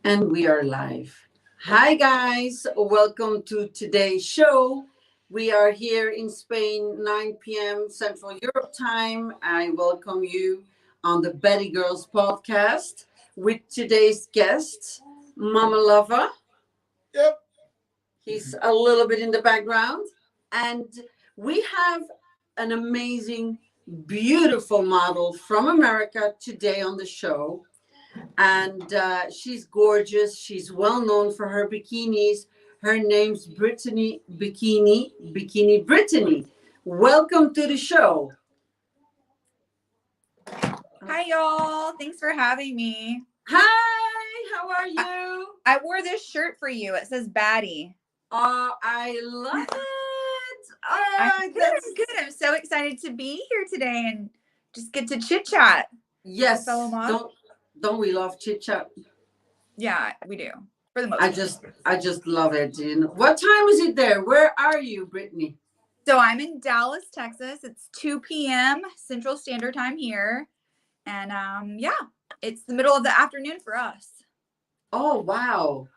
And we are live. Hi, guys. Welcome to today's show. We are here in Spain, 9 p.m. Central Europe time. I welcome you on the Baddie Girls podcast with today's guest, Mama Lover. Yep. He's a little bit in the background. And we have an amazing, beautiful model from America today on the show. And she's gorgeous. She's well known for her bikinis. Her name's Bikini Brittany. Welcome to the show. Hi, y'all. Thanks for having me. Hi, how are you? I wore this shirt for you. It says Baddie. Oh, I love it. I'm good. I'm so excited to be here today and just get to chit chat. Yes. Fellow mom. Don't we love chit chat? Yeah, we do. For the most part. I just love it. You know, what time is it there? Where are you, Brittany? So I'm in Dallas, Texas. It's 2 p.m. Central Standard Time here. And yeah, it's the middle of the afternoon for us. Oh, wow.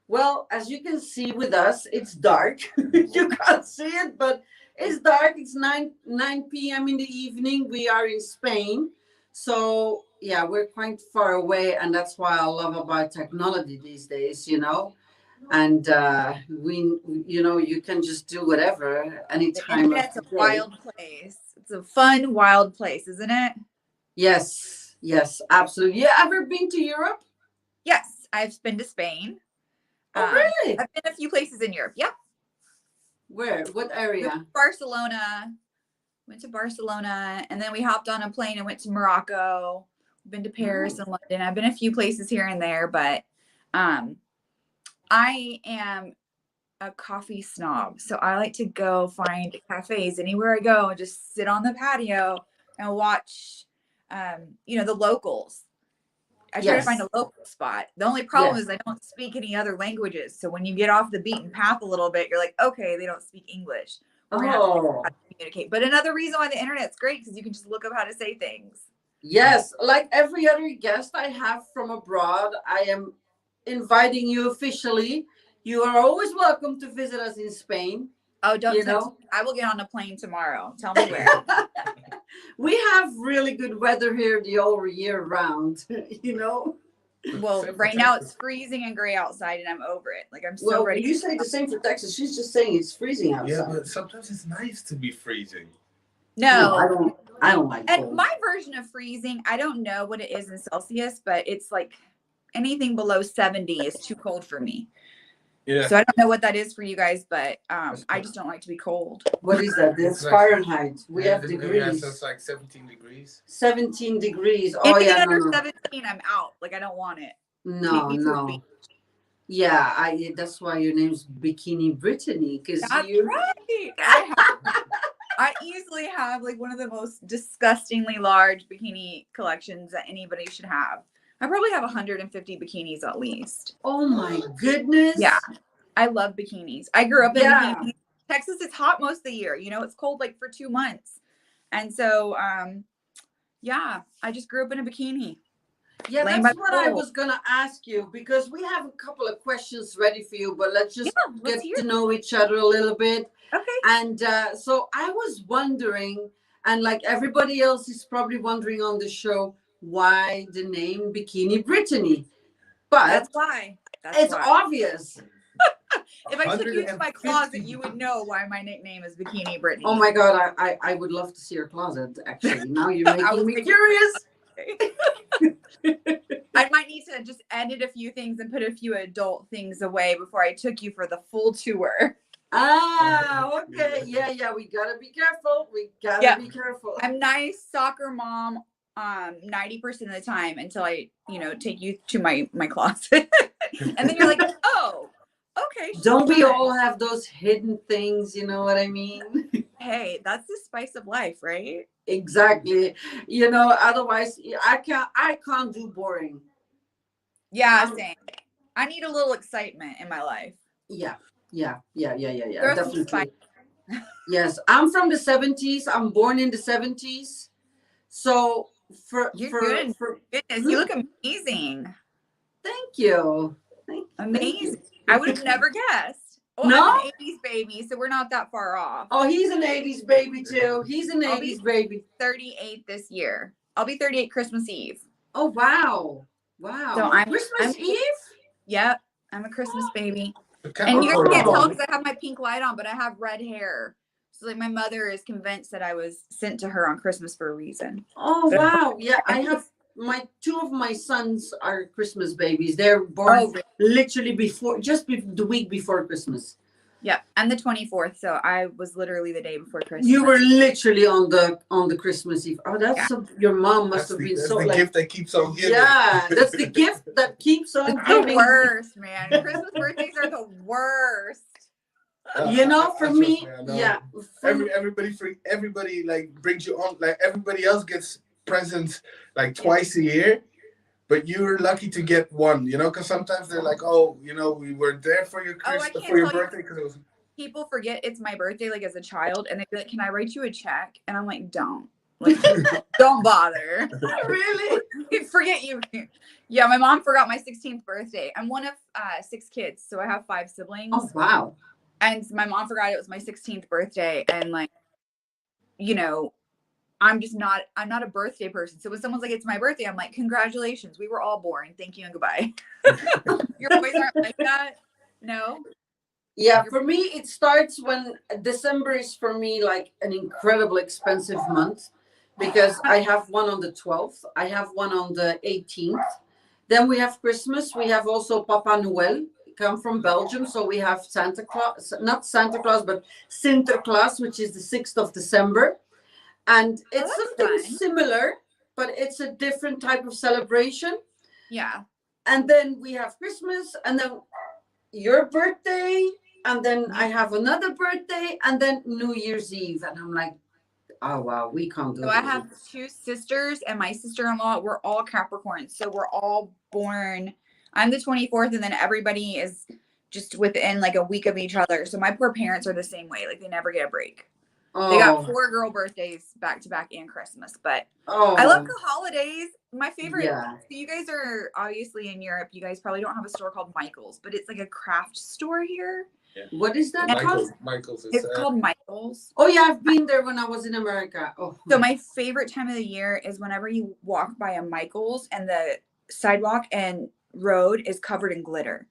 Well, as you can see with us, it's dark. You can't see it, but it's dark. It's 9 p.m. in the evening. We are in Spain. So, yeah, we're quite far away. And that's why I love about technology these days, you know. And you can just do whatever anytime. It's a wild place. It's a fun, wild place, isn't it? Yes, absolutely. You ever been to Europe? Yes, I've been to Spain. Oh, really? I've been a few places in Europe. Yeah. Where? What area? Barcelona. Went to Barcelona, and then we hopped on a plane and went to Morocco. Been to Paris and London. I've been a few places here and there, but I am a coffee snob, so I like to go find cafes anywhere I go and just sit on the patio and watch, the locals. I try to find a local spot. The only problem is I don't speak any other languages. So when you get off the beaten path a little bit, you're like, okay, they don't speak English. We're gonna have to figure out how to communicate. But another reason why the internet's great because you can just look up how to say things. Yes, like every other guest I have from abroad, I am inviting you officially. You are always welcome to visit us in Spain. Oh, don't know. I will get on a plane tomorrow. Tell me where. We have really good weather here the whole year round, you know. Well, right now it's freezing and gray outside, and I'm over it. Like I'm so ready. You say the same for Texas. She's just saying it's freezing outside. Yeah, but sometimes it's nice to be freezing. No, I don't like cold. And my version of freezing, I don't know what it is in Celsius, but it's like anything below 70 is too cold for me. Yeah. So I don't know what that is for you guys, but I just don't like to be cold. What is that? It's Fahrenheit. We have degrees. Yeah, so it's like 17 degrees. 17 degrees. Anything under 17, I'm out. Like I don't want it. No. Yeah, that's why your name's Bikini Brittany, because you. Right. I easily have like one of the most disgustingly large bikini collections that anybody should have. I probably have 150 bikinis at least. Oh my goodness. Yeah. I love bikinis. I grew up in bikinis. Texas, it's hot most of the year. You know, it's cold like for 2 months. And so, I just grew up in a bikini. Yeah, that's what I was going to ask you because we have a couple of questions ready for you, but let's just get to know each other a little bit. Okay. And so I was wondering, and like everybody else is probably wondering on the show, why the name Bikini Brittany? But that's why. It's obvious. If I took you to my closet, you would know why my nickname is Bikini Brittany. Oh my God, I would love to see your closet, actually. Now you're making me curious. I might need to just edit a few things and put a few adult things away before I took you for the full tour. Okay. Yeah. We gotta be careful. Be careful. I'm nice soccer mom 90% of the time until I, take you to my closet. And then you're like, oh, okay. Don't we all have those hidden things? You know what I mean? Hey, that's the spice of life, right? Exactly. Otherwise I can't do boring. Yeah, same. I need a little excitement in my life. Yeah. Definitely. Yes, I'm from the 70s. I'm born in the 70s. So Goodness, you look amazing. Thank you. Amazing. I would have never guessed. Oh, No? I'm an 80s baby, so we're not that far off. Oh, he's an 80s baby too. He's an I'll 80s be baby. 38 this year. I'll be 38 Christmas Eve. Oh, wow. Wow. So I'm Christmas Eve? Yep. I'm a Christmas baby. The And you guys Capricorn can't one. tell because I have my pink light on, but I have red hair. So like my mother is convinced that I was sent to her on Christmas for a reason. Oh, wow. Yeah, I have two of my sons are Christmas babies. They're born literally the week before Christmas. Yep. I'm the 24th, so I was literally the day before Christmas. You were literally on the Christmas Eve. Oh, that's your mom must have been so the like gift that keeps on giving. Yeah, that's the gift that keeps on It's giving. the worst, man. Christmas birthdays are the worst. You know, for me, trust me, yeah. Everybody like brings you on. Like everybody else gets presents like twice a year, but you're lucky to get one. You know, because sometimes they're like, oh, you know, we were there for your birthday because it was. People forget it's my birthday, like as a child, and they be like, "Can I write you a check?" And I'm like, "Don't, like, don't bother." Really? Forget you. Yeah, my mom forgot my 16th birthday. I'm one of 6 kids, so I have 5 siblings. Oh, wow. And my mom forgot it was my 16th birthday, and like, you know, I'm not a birthday person. So when someone's like, "It's my birthday," I'm like, "Congratulations, we were all born. Thank you and goodbye." Your boys aren't like that? No. Yeah, for me, it starts when December is for me like an incredible expensive month because I have one on the 12th. I have one on the 18th. Then we have Christmas. We have also Papa Noel come from Belgium. So we have Santa Claus, not Santa Claus, but Sinterklaas, which is the 6th of December. And it's something similar, but it's a different type of celebration. Yeah. And then we have Christmas and then your birthday. And then I have another birthday and then New Year's Eve. And I'm like, oh, wow, we can't do it. So I have 2 sisters and my sister-in-law. We're all Capricorns. So we're all born. I'm the 24th and then everybody is just within like a week of each other. So my poor parents are the same way. Like they never get a break. Oh. They got 4 girl birthdays back to back and Christmas. But I love the holidays. My favorite. Yeah. So you guys are obviously in Europe. You guys probably don't have a store called Michael's, but it's like a craft store here. Yeah. What is that Michael's. It's called Michael's. Oh yeah, I've been there when I was in America. Oh. So my favorite time of the year is whenever you walk by a Michael's and the sidewalk and road is covered in glitter.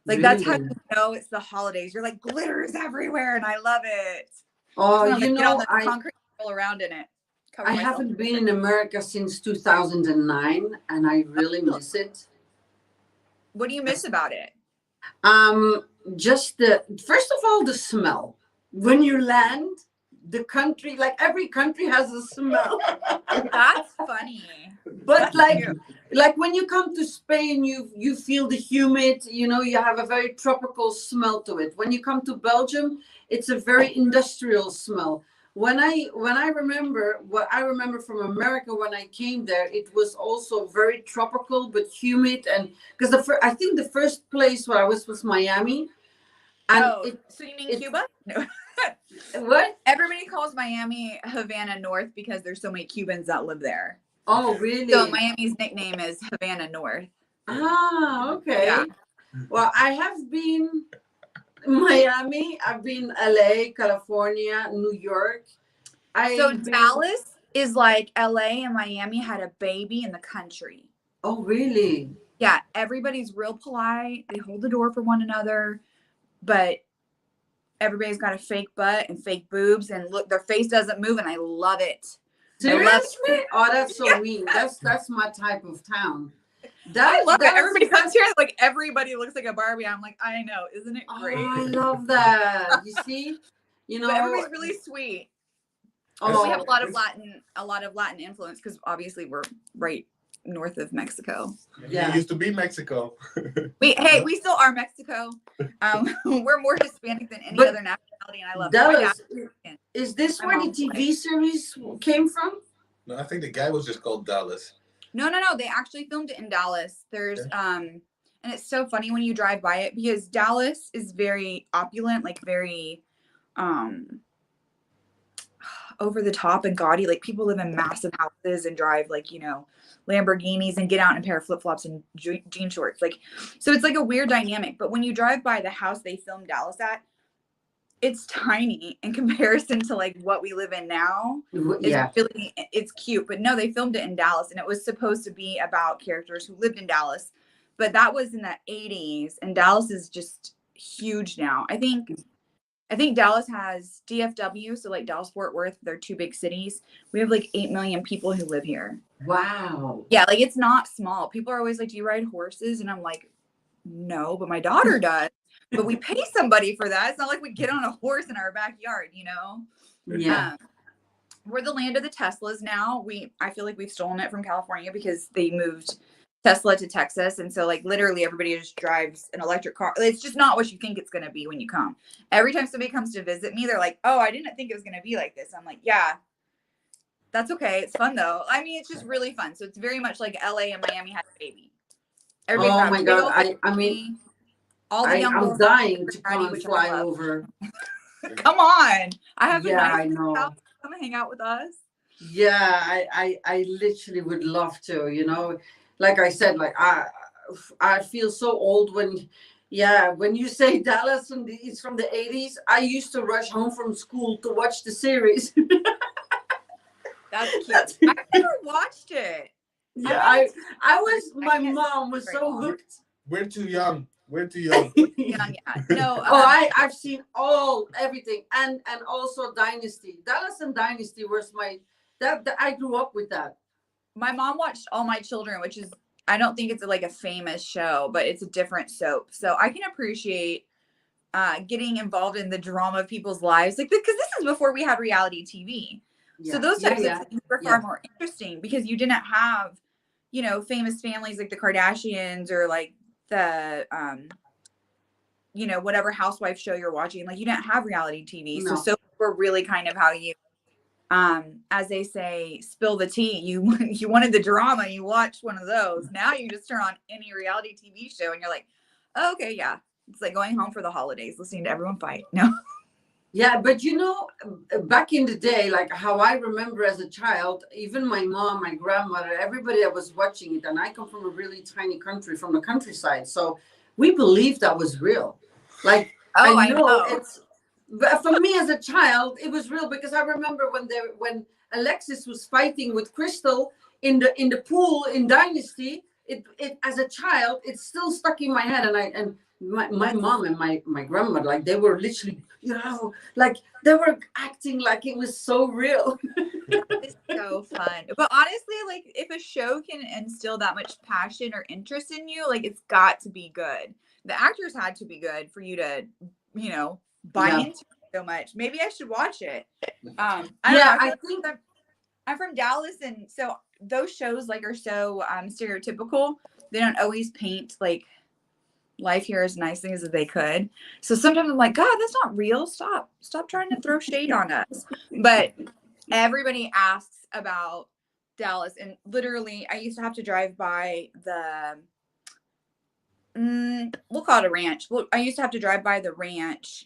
Like that's how you know it's the holidays. You're like, glitter is everywhere, and I love it. Oh, you know, I concrete all around in it. I haven't been in America since 2009, and I really miss it. What do you miss about it? Just first of all, the smell. When you land, the country, like every country has a smell. That's funny. But like when you come to Spain, you feel the humid, you know, you have a very tropical smell to it. When you come to Belgium, it's a very industrial smell. What I remember from America when I came there, it was also very tropical but humid, and because I think the first place where I was Miami. And so you mean Cuba? No. What? Everybody calls Miami Havana North because there's so many Cubans that live there. Oh, really? So Miami's nickname is Havana North. Ah, okay. Yeah. Well, I have been Miami, I've been LA, California, New York. Dallas is like LA and Miami had a baby in the country. Oh, really? Yeah, everybody's real polite. They hold the door for one another, but everybody's got a fake butt and fake boobs, and look, their face doesn't move, and I love it. Seriously? Oh, that's so mean. That's my type of town. I love it. Everybody comes here, like everybody looks like a Barbie. I'm like, I know, isn't it great? Oh, I love that. You see, you know, but everybody's really sweet. Oh, we have a lot of Latin influence because obviously we're right north of Mexico. Yeah, it used to be Mexico. we still are Mexico. We're more Hispanic than any other nationality, and I love Dallas. Is this where the TV series came from? No, I think the guy was just called Dallas. No. They actually filmed it in Dallas. There's and it's so funny when you drive by it because Dallas is very opulent, like very over the top and gaudy. Like people live in massive houses and drive like, you know, Lamborghinis and get out in a pair of flip-flops and jean shorts. Like, so it's like a weird dynamic. But when you drive by the house they filmed Dallas at, it's tiny in comparison to like what we live in now. Yeah. It's cute, but no, they filmed it in Dallas and it was supposed to be about characters who lived in Dallas, but that was in the 80s and Dallas is just huge now. I think Dallas has DFW, so like Dallas Fort Worth, they're two big cities. We have like 8 million people who live here. Wow. Yeah, like it's not small. People are always like, do you ride horses? And I'm like, no, but my daughter does. But we pay somebody for that. It's not like we get on a horse in our backyard, you know? Yeah. We're the land of the Teslas now. I feel like we've stolen it from California because they moved Tesla to Texas. And so like literally everybody just drives an electric car. It's just not what you think it's going to be when you come. Every time somebody comes to visit me, they're like, oh, I didn't think it was going to be like this. I'm like, yeah, that's okay. It's fun though. I mean, it's just really fun. So it's very much like LA and Miami had a baby. Oh my God. I mean, all the young I'm dying to come and fly over. Come on. I have yeah, I know. Come and hang out with us. Yeah, I literally would love to, you know. Like I said, like I feel so old when you say Dallas and it's from the 80s. I used to rush home from school to watch the series. That's cute. I never watched it. Yeah, my mom was so hooked. We're too young. We're too young. Yeah. No. I've seen everything, and also Dynasty. Dallas and Dynasty was that I grew up with that. My mom watched All My Children, which is, I don't think it's like a famous show, but it's a different soap. So I can appreciate getting involved in the drama of people's lives, like because this is before we had reality TV. Yeah. So those types of things were far more interesting because you didn't have, you know, famous families like the Kardashians or like the you know, whatever housewife show you're watching. Like you didn't have reality TV. No. So we're really kind of how you as they say, spill the tea. You wanted the drama, you watched one of those. Now you just turn on any reality TV show and you're like, oh, okay, yeah. It's like going home for the holidays, listening to everyone fight. No. Yeah, but you know, back in the day, like how I remember as a child, even my mom, my grandmother, everybody that was watching it, and I come from a really tiny country, from the countryside, so we believed that was real. Like, I know. It's, but for me as a child, it was real because I remember when Alexis was fighting with Crystal in the pool in Dynasty. It as a child, it's still stuck in my head, and my mom and my grandmother, like they were literally, you know, like they were acting like it was so real. It's so fun. But honestly, like if a show can instill that much passion or interest in you, like it's got to be good. The actors had to be good for you to, you know, buy into it so much. Maybe I should watch it. I think I'm from Dallas, and so those shows like are so stereotypical. They don't always paint like life here as nicely as they could. So sometimes I'm like, God, that's not real. Stop trying to throw shade on us. But everybody asks about Dallas, and literally I used to have to drive by the we'll call it a ranch. Well, I used to have to drive by the ranch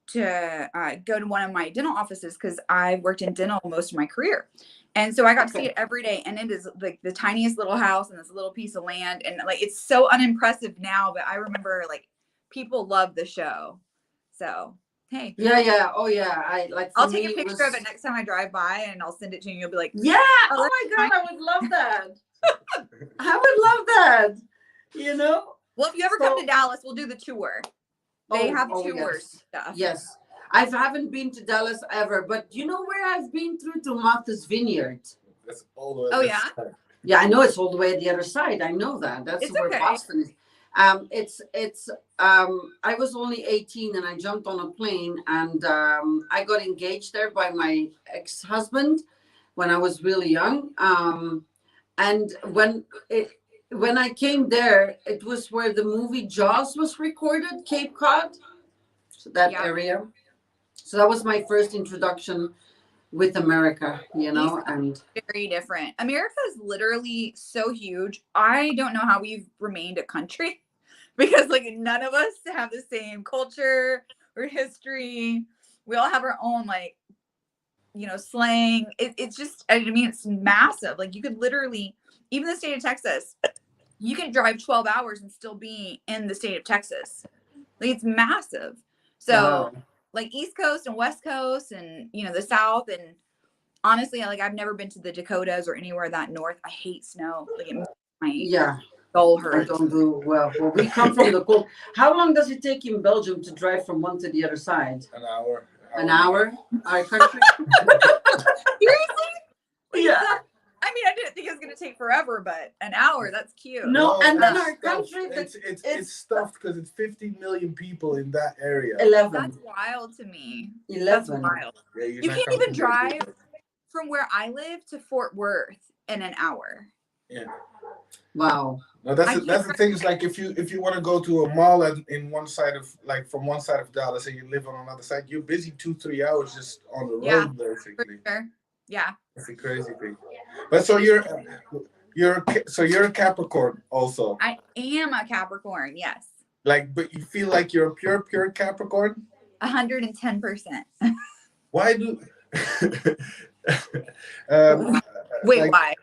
to go to one of my dental offices because I worked in dental most of my career. And so I got to see it every day. And it is like the tiniest little house and this little piece of land. And like, it's so unimpressive now, but I remember like people love the show. So, hey. Yeah. Oh yeah. I'll take a picture of it next time I drive by and I'll send it to you. You'll be like, yeah. Oh my God. I would love that. I would love that. You know? Well, if you ever come to Dallas, we'll do the tour. They have tours stuff. Yes. I haven't been to Dallas ever, but you know where I've been through? To Martha's Vineyard. That's all the way. Oh yeah. Yeah, I know it's all the way at the other side. I know that. That's where Boston is. I was only 18 and I jumped on a plane and I got engaged there by my ex-husband when I was really young. And when I came there, it was where the movie Jaws was recorded, Cape Cod, so that area. So that was my first introduction with America, you know, and very different. America is literally so huge. I don't know how we've remained a country because like none of us have the same culture or history. We all have our own like slang. It's just, I mean, it's massive. Like you could literally, even the state of Texas, you can drive 12 hours and still be in the state of Texas. Like it's massive. So Wow. like East Coast and West Coast and, the South. And honestly, like I've never been to the Dakotas or anywhere that north. I hate snow. Like it makes my Yeah, soul I hurt. don't do well. Well, we come from the cold. How long does it take in Belgium to drive from one to the other side? An hour. An hour? Our country? Seriously? Yeah. I mean, I didn't think it was going to take forever, but an hour, that's cute. No, and then it's our stuffed. country, It's stuffed because it's 50 million people in that area. 11. That's wild to me. 11. That's wild. Yeah, You can't even drive from where I live to Fort Worth in an hour. Yeah. Wow. No, that's the thing. Is like if you want to go to a mall in one side of from one side of Dallas and you live on another side, you're busy 2-3 hours just on the road basically. For sure. Yeah. That's a crazy thing. But so you're a Capricorn also. I am a Capricorn, yes. Like, but you feel like you're a pure Capricorn? 110%. Why do? Wait, like, why?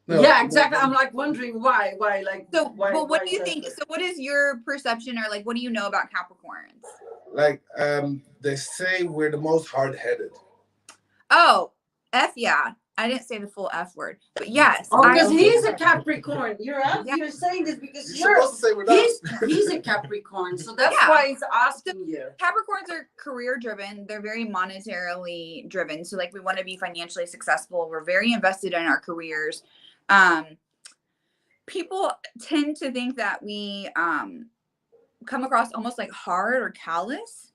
No, yeah, exactly. I'm like wondering why, like. So, why, but what why do you is think? that? So, what is your perception, or like, what do you know about Capricorns? Like, they say we're the most hard-headed. Oh, F yeah. I didn't say the full F word, but yes. Oh, because he's a Capricorn. You're saying this because You're supposed to say we're not. He's a Capricorn, so that's Yeah. why he's asking you. Capricorns are career driven. They're very monetarily driven. So like we want to be financially successful. We're very invested in our careers. People tend to think that we come across almost like hard or callous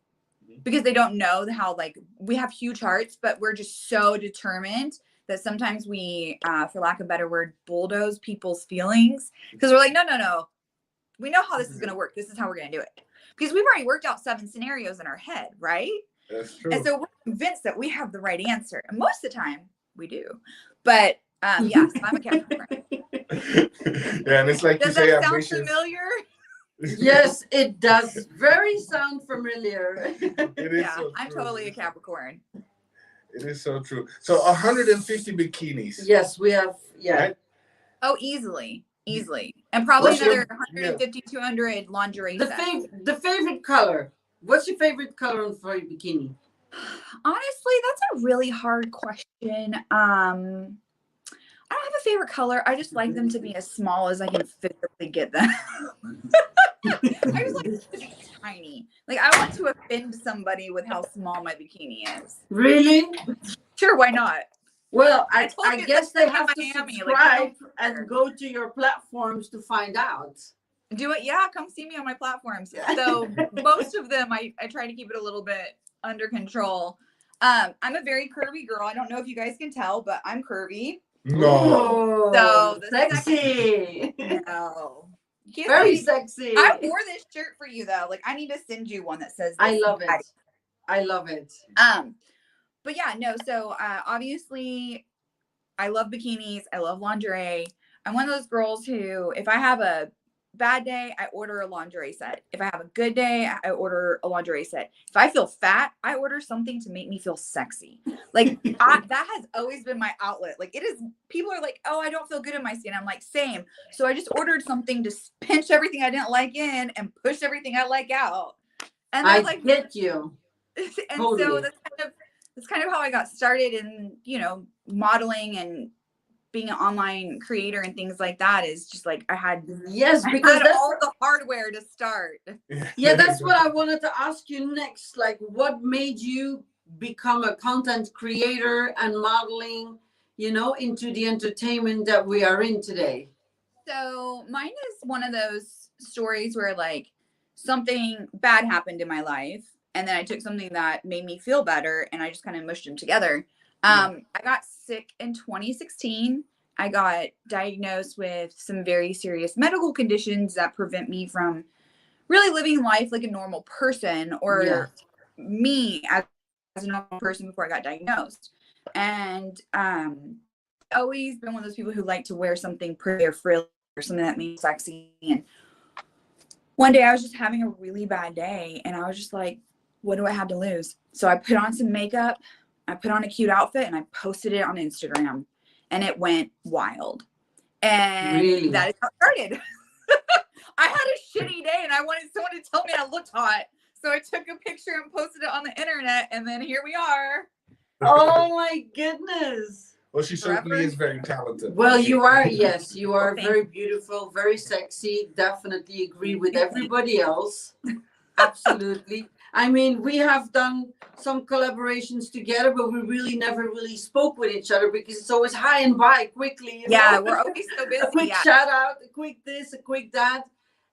because they don't know how, like, we have huge hearts, but we're just so determined that sometimes we, for lack of a better word, bulldoze people's feelings because we're like, no. We know how this is going to work. This is how we're going to do it. Because we've already worked out 7 scenarios in our head, right? That's true. And so we're convinced that we have the right answer. And most of the time we do. But yes, I'm a Capricorn. Yeah, and it's like Does you say that sound ambitious. familiar? Yes, it does. Very sound familiar. It is Yeah, so I'm true. totally a Capricorn. It is so true. So 150 bikinis. Yes, we have. Yeah. Right? Oh, easily. And probably What's your- another 150, 200 lingerie The sets. the favorite color. What's your favorite color for a bikini? Honestly, that's a really hard question. I don't have a favorite color. I just like them to be as small as I can physically get them. I just like them to be tiny. Like I want to offend somebody with how small my bikini is. Really? Sure, why not? Well, I told I you guess that's they like have to Miami, like, subscribe I don't and go to your platforms to find out. Do it. Yeah, come see me on my platforms. So most of them, I try to keep it a little bit under control. I'm a very curvy girl. I don't know if you guys can tell, but I'm curvy. No. Oh, So the sexy. No. You can't Very see- sexy. I wore this shirt for you though. Like I need to send you one that says I this. love it. I love it. But yeah, no. So obviously, I love bikinis. I love lingerie. I'm one of those girls who, if I have a bad day, I order a lingerie set. If I have a good day, I order a lingerie set. If I feel fat, I order something to make me feel sexy. Like that has always been my outlet. Like it is, people are like, oh, I don't feel good in my skin. I'm like, same. So I just ordered something to pinch everything I didn't like in and push everything I like out. And I that's like, get you. and Totally. so that's kind of how I got started in, modeling and being an online creator and things like that. Is just like I had Because that's all the hardware to start. Yeah, that's what I wanted to ask you next. Like, what made you become a content creator and modeling, into the entertainment that we are in today? So mine is one of those stories where like something bad happened in my life, and then I took something that made me feel better, and I just kind of mushed them together. I got sick in 2016. I got diagnosed with some very serious medical conditions that prevent me from really living life like a normal person, or me as a normal person before I got diagnosed. And always been one of those people who like to wear something pretty or frilly or something that made me sexy. And one day I was just having a really bad day, and I was just like, what do I have to lose? So I put on some makeup, I put on a cute outfit and I posted it on Instagram, and it went wild. And Really? that is how it started. I had a shitty day and I wanted someone to tell me I looked hot. So I took a picture and posted it on the internet, and then here we are. Oh my goodness. Well, she certainly is very talented. Well, you are, yes, you are Thank very beautiful, very sexy. Definitely agree with everybody else. Absolutely. I mean, we have done some collaborations together, but we really never really spoke with each other because it's always hi and bye quickly. You Yeah, know? we're always so busy. A quick Yeah. shout out, a quick this, a quick that.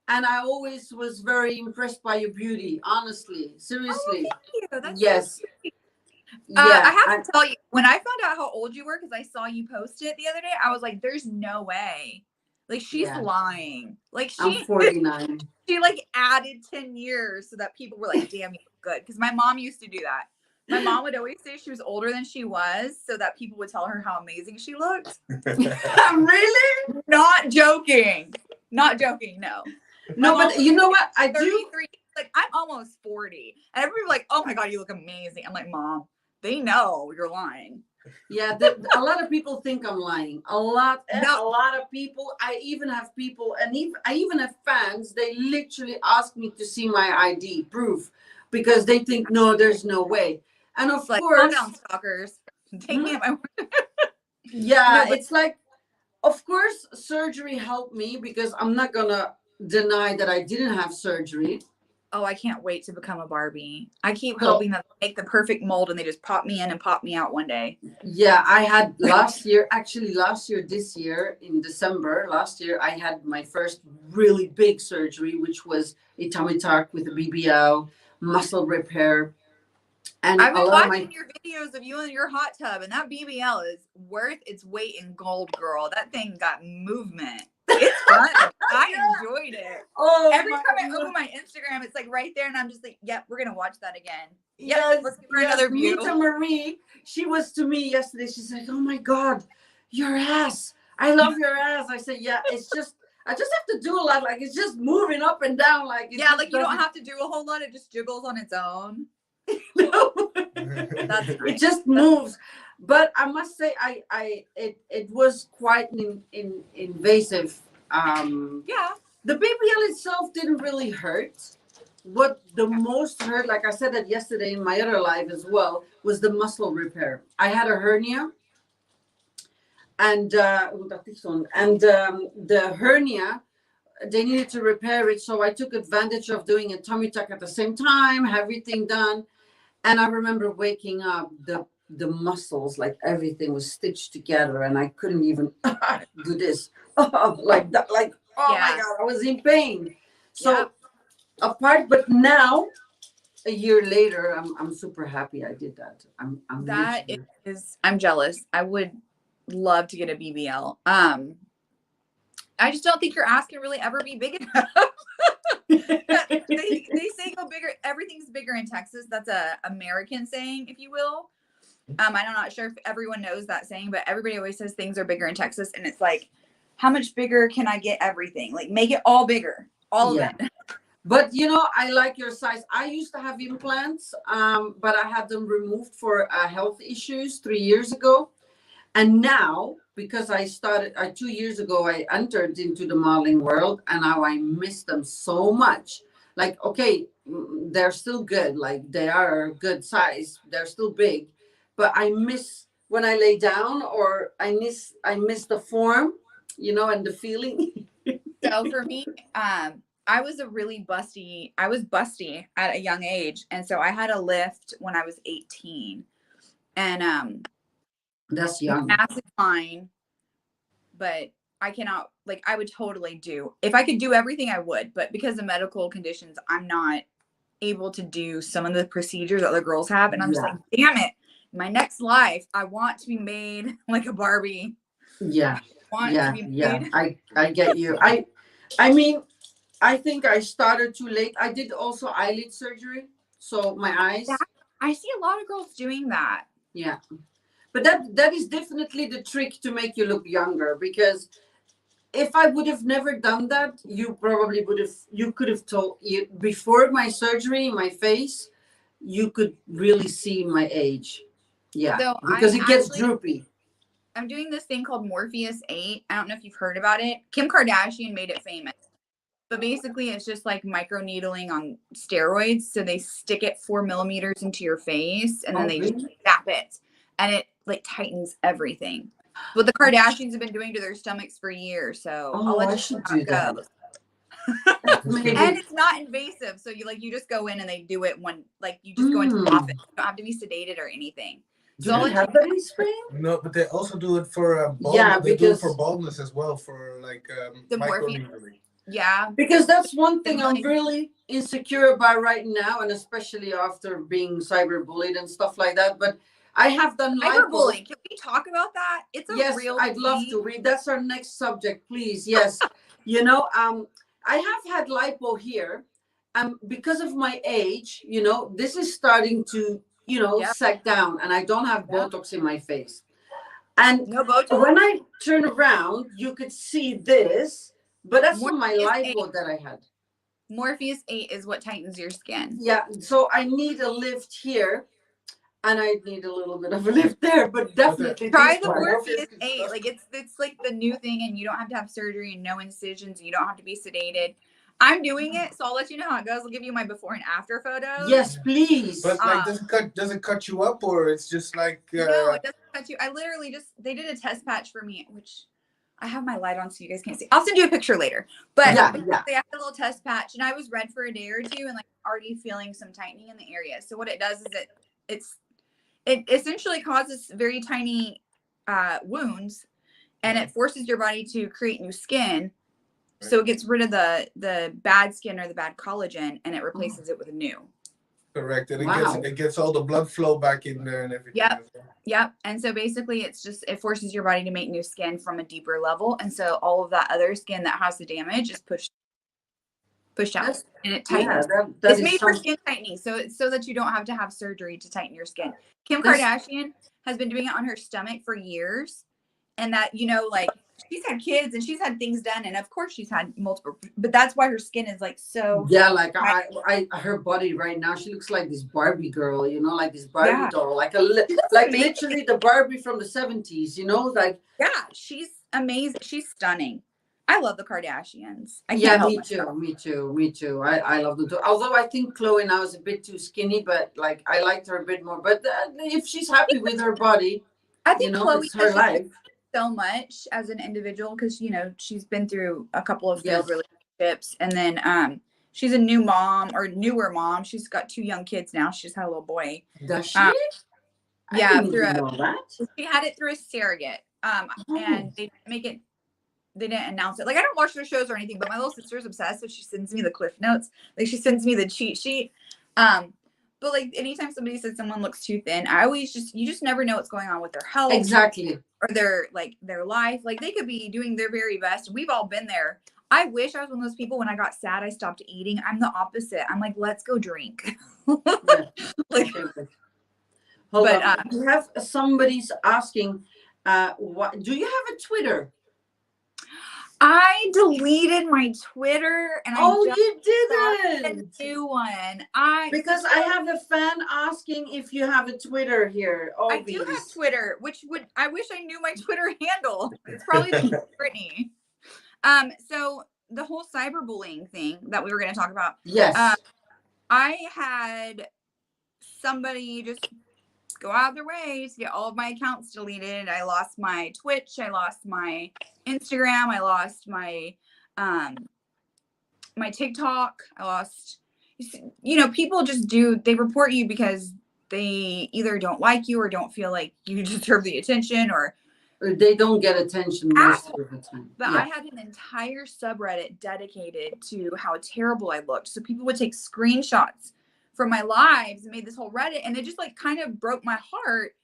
And I always was very impressed by your beauty, honestly, seriously. Oh, thank you. That's Yes. so sweet. Yeah. I have to tell you, when I found out how old you were, because I saw you post it the other day, I was like, there's no way. Like, she's lying. Like, I'm 49. she like added 10 years so that people were like, damn, you look good. Because my mom used to do that. My mom would always say she was older than she was so that people would tell her how amazing she looked. Really? Not joking. Not joking, no. No, but you know what? I do. 33, like, I'm almost 40. And everybody's like, oh my God, you look amazing. I'm like, Mom, they know you're lying. Yeah, a lot of people think I'm lying. A lot of people. I even have people, and I even have fans. They literally ask me to see my ID proof because they think, no, there's no way. And of Like, course, calm down, stalkers. Take me at my word. yeah, No, but- it's like, of course, surgery helped me because I'm not gonna deny that I didn't have surgery. Oh, I can't wait to become a Barbie. I keep hoping that they make the perfect mold and they just pop me in and pop me out one day. Yeah, I had this year in December, last year, I had my first really big surgery, which was a tummy tuck with a BBL, muscle repair. And I've been a lot of watching your videos of you in your hot tub, and that BBL is worth its weight in gold, girl. That thing got movement. It's fun. I enjoyed it. Oh, Every time I open my Instagram, it's like right there, and I'm just like, yep, we're gonna watch that again. Yep, yes, let's give her another view. Nita Marie, she was to me yesterday. She's like, "Oh my God, your ass! I love your ass." I said, "Yeah, it's just I just have to do a lot. Like it's just moving up and down. Like Yeah, like you don't have to do a whole lot. It just jiggles on its own. That's nice. It just moves." But I must say, it was quite invasive. Yeah. The BBL itself didn't really hurt. What the most hurt, like I said that yesterday in my other life as well, was the muscle repair. I had a hernia, and the hernia, they needed to repair it, so I took advantage of doing a tummy tuck at the same time, everything done. And I remember waking up, the muscles, like everything was stitched together, and I couldn't even do this like that, like oh my God, I was in pain. So apart, but now a year later, I'm super happy I did that. I'm jealous. I would love to get a BBL. I just don't think your ass can really ever be big enough. they say go bigger. Everything's bigger in Texas. That's a American saying, if you will. I'm not sure if everyone knows that saying, but everybody always says things are bigger in Texas, and it's like, how much bigger can I get everything? Like, make it all bigger, all of it. But I like your size. I used to have implants, but I had them removed for health issues 3 years ago. And now, because I started 2 years ago, I entered into the modeling world, and now I miss them so much. Like, okay, they're still good. Like, they are a good size. They're still big. But I miss when I lay down, or I miss the form, and the feeling. So for me, I was busty at a young age. And so I had a lift when I was 18. And that's young. Ass is fine, but I cannot, like, I would totally do, if I could do everything, I would, but because of medical conditions, I'm not able to do some of the procedures other girls have. And I'm just like, damn it, my next life, I want to be made like a Barbie. Yeah. I get you. I mean, I think I started too late. I did also eyelid surgery. So my eyes. I see a lot of girls doing that. Yeah. But that is definitely the trick to make you look younger, because if I would have never done that, you could have told you before my surgery, my face, you could really see my age. Yeah, So because I'm it gets actually droopy. I'm doing this thing called Morpheus 8. I don't know if you've heard about it. Kim Kardashian made it famous. But basically, it's just like microneedling on steroids. So they stick it 4 millimeters into your face, and then Oh, they just really? zap it, and it like tightens everything. What the Kardashians have been doing to their stomachs for years. So I'll Oh, let I you know should how do it that. goes. And Maybe. it's not invasive. So you just go in and they do it when like you just go into the Mm. office. You don't have to be sedated or anything. Do So I'll they let you have that in Spain? No, but they also do it for Yeah, bald. They do it for because baldness as well, for like the Morpheus. microneedling. Yeah. that's one thing I'm Like, really insecure about right now, and especially after being cyberbullied and stuff like that. But I have done lipo. cyberbullying. Can we talk about that? It's a Yes, real I'd love thing. to read. That's our next subject, please. Yes, you know, I have had lipo here, because of my age. You know, this is starting to, Yep. sag down, and I don't have Yep. Botox in my face. And No Botox? when I turn around, you could see this, but that's from my Morpheus 8. lipo that I had. Morpheus 8 is what tightens your skin. Yeah, so I need a lift here, and I need a little bit of a lift there, but definitely Try this the one. Morpheus 8. Like it's like the new thing, and you don't have to have surgery and no incisions, and you don't have to be sedated. I'm doing it, so I'll let you know how it goes. I'll give you my before and after photos. Yes, please. But like, does it cut you up, or it's just like? No, it doesn't cut you. I literally they did a test patch for me, which I have my light on so you guys can't see. I'll send you a picture later. But Yeah. they had a little test patch, and I was red for a day or two, and like already feeling some tightening in the area. So what it does is it essentially causes very tiny wounds, and it forces your body to create new skin. So it gets rid of the bad skin or the bad collagen, and it replaces it with a new. Correct, and Wow. it gets all the blood flow back in there and everything. Yep. Yep. And so basically it forces your body to make new skin from a deeper level. And so all of that other skin that has the damage is pushed out, and it tightens. Yeah, It's made for skin tightening. So it's so that you don't have to have surgery to tighten your skin. Kim Kardashian has been doing it on her stomach for years. And that, like she's had kids and she's had things done. And of course she's had multiple, but that's why her skin is like so. Yeah, like her body right now, she looks like this Barbie girl, like this Barbie doll, like literally the Barbie from the 70s, like. Yeah, she's amazing. She's stunning. I love the Kardashians. Me too. I love them too. Although I think Chloe now is a bit too skinny, but like I liked her a bit more. But if she's happy with her body, I think Chloe it's her life. So much as an individual because she's been through a couple of failed relationships, and then she's a new mom or newer mom. She's got 2 young kids now. She's had a little boy. Does she? Yeah, she had it through a surrogate. And they didn't announce it. Like I don't watch their shows or anything, but my little sister's obsessed, so she sends me the cliff notes. Like she sends me the cheat sheet. But like anytime somebody says someone looks too thin, you just never know what's going on with their health. Exactly. Or their life. Like they could be doing their very best. We've all been there. I wish I was one of those people when I got sad, I stopped eating. I'm the opposite. I'm like, let's go drink. Hold on. We have somebody's asking, what do you have a Twitter? I deleted my Twitter and you didn't. A new one. Because I have a fan asking if you have a Twitter here. I do have Twitter, I wish I knew my Twitter handle. It's probably Bikini Brittany. So the whole cyberbullying thing that we were going to talk about. Yes. I had somebody just go out of their way to get all of my accounts deleted. I lost my Twitch. I lost my Instagram. I lost my my TikTok. I lost, people just they report you because they either don't like you or don't feel like you deserve the attention or they don't get attention most of the time. But I had an entire subreddit dedicated to how terrible I looked. So people would take screenshots from my lives and made this whole Reddit, and it just like kind of broke my heart.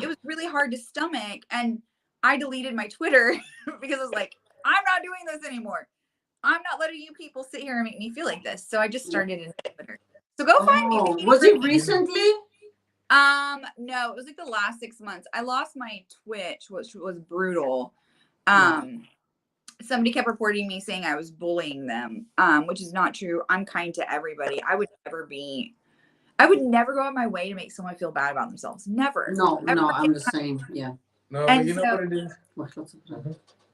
It was really hard to stomach, and I deleted my Twitter because I was like, I'm not doing this anymore. I'm not letting you people sit here and make me feel like this. So I just started in Twitter. So go find me. Was it recently? No, it was like the last 6 months. I lost my Twitch, which was brutal. Somebody kept reporting me saying I was bullying them, which is not true. I'm kind to everybody. I would never be. I would never go out of my way to make someone feel bad about themselves. Never. No, Ever. I'm the same. Yeah. No, And you know so what it is?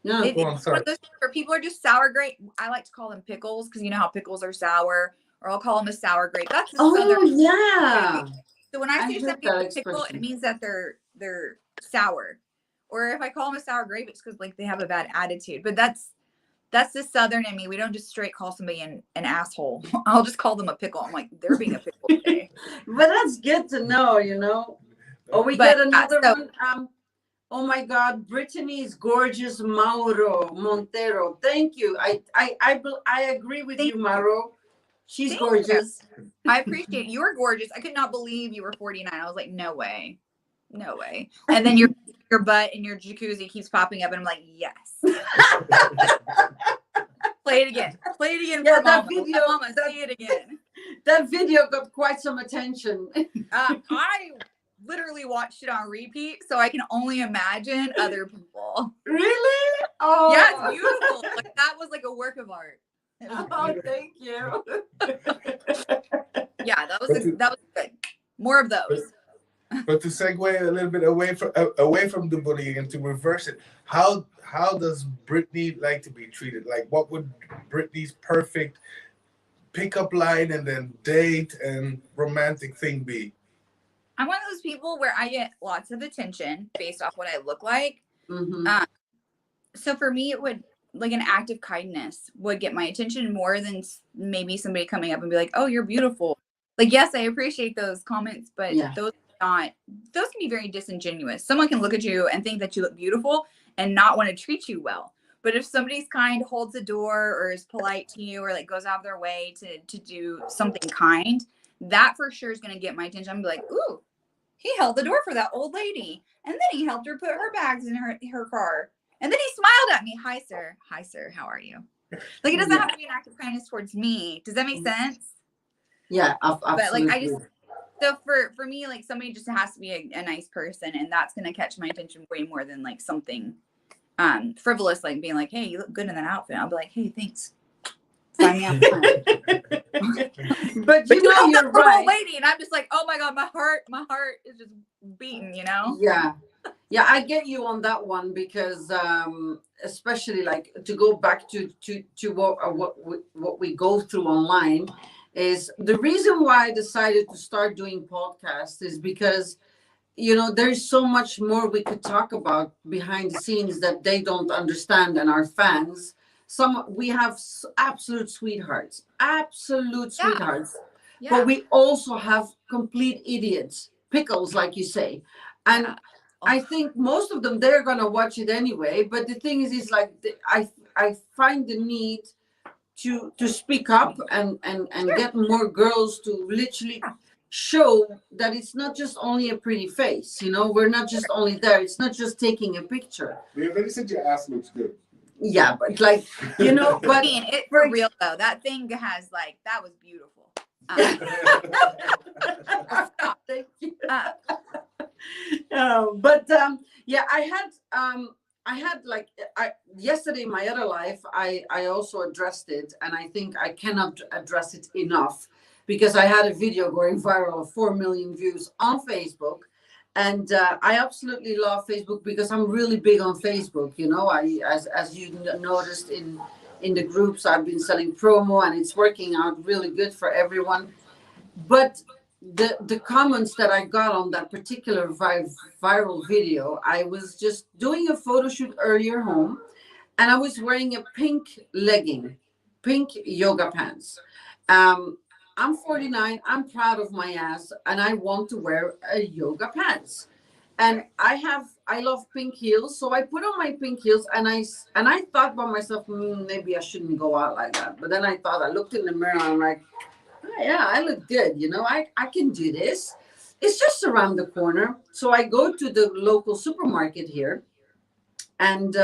Yeah. It, Go on, it's one sorry. of those where people are just sour grape. I like to call them pickles because you know how pickles are sour, or I'll call them a sour grape. That's a Oh southern. yeah. So when I I say heard somebody's that a pickle, expression. it means that they're sour. Or if I call them a sour grape, it's because like they have a bad attitude. But that's the southern in me. We don't just straight call somebody an asshole. I'll just call them a pickle. I'm like, they're being a pickle today. But that's good to know, you know. Oh, we But, get another so- one. Oh my God, Brittany's gorgeous Mauro Montero. Thank you. I agree with you, Mauro. She's Thank gorgeous. I appreciate it. You were gorgeous. I could not believe you were 49. I was like, no way. No way. And then your butt in your jacuzzi keeps popping up and I'm like, yes. Play it again. Play it again Yeah, for that mama. video- Mama, say it again. That video got quite some attention. I literally watched it on repeat, so I can only imagine other people. Really? Oh, Yeah, it's beautiful. Like that was like a work of art. It was Oh, thank you. yeah, that was good. More of those. But to segue a little bit away from the bullying and to reverse it, how does Brittany like to be treated? Like, what would Brittany's perfect pickup line and then date and romantic thing be? I'm one of those people where I get lots of attention based off what I look like. Mm-hmm. So for me, it would like an act of kindness would get my attention more than maybe somebody coming up and be like, "Oh, you're beautiful." Like, yes, I appreciate those comments, but Yeah. those can be very disingenuous. Someone can look at you and think that you look beautiful and not want to treat you well. But if somebody's kind, holds the door, or is polite to you, or like goes out of their way to do something kind, that for sure is going to get my attention. I'm gonna be like, "Ooh, he held the door for that old lady, and then he helped her put her bags in her car, and then he smiled at me. Hi, sir. Hi, sir. How are you?" Like, it doesn't have to be an act of kindness towards me. Does that make sense? Yeah, But absolutely. like, so for me, like somebody just has to be a nice person, and that's gonna catch my attention way more than like something frivolous, like being like, "Hey, you look good in that outfit." I'll be like, "Hey, thanks." Sign me up. But you know, you're the right. old lady, and I'm just like, "Oh my God, my heart is just beating," you know? Yeah. Yeah, I get you on that one because especially like to go back to what we go through online is the reason why I decided to start doing podcasts is because there's so much more we could talk about behind the scenes that they don't understand, and our fans, we have absolute sweethearts, Yeah. but we also have complete idiots, pickles, like you say. And Yeah. I think most of them, they're going to watch it anyway. But the thing is like I find the need to speak up and get more girls to literally show that it's not just only a pretty face. We're not just only there. It's not just taking a picture. We already said your ass looks good. Yeah, but like, but I mean, it for real though. That thing has like, that was beautiful. Thank you. But yeah, I had like yesterday, my other life, I also addressed it, and I think I cannot address it enough because I had a video going viral of 4 million views on Facebook. And I absolutely love Facebook because I'm really big on Facebook. As you noticed in the groups, I've been selling promo, and it's working out really good for everyone. But the comments that I got on that particular viral video, I was just doing a photo shoot earlier home, and I was wearing a pink legging, pink yoga pants. I'm 49. I'm proud of my ass, and I want to wear a yoga pants. And I love pink heels, so I put on my pink heels, and I thought by myself, maybe I shouldn't go out like that. But then I looked in the mirror, and I'm like, oh, yeah, I look good. I can do this. It's just around the corner. So I go to the local supermarket here, and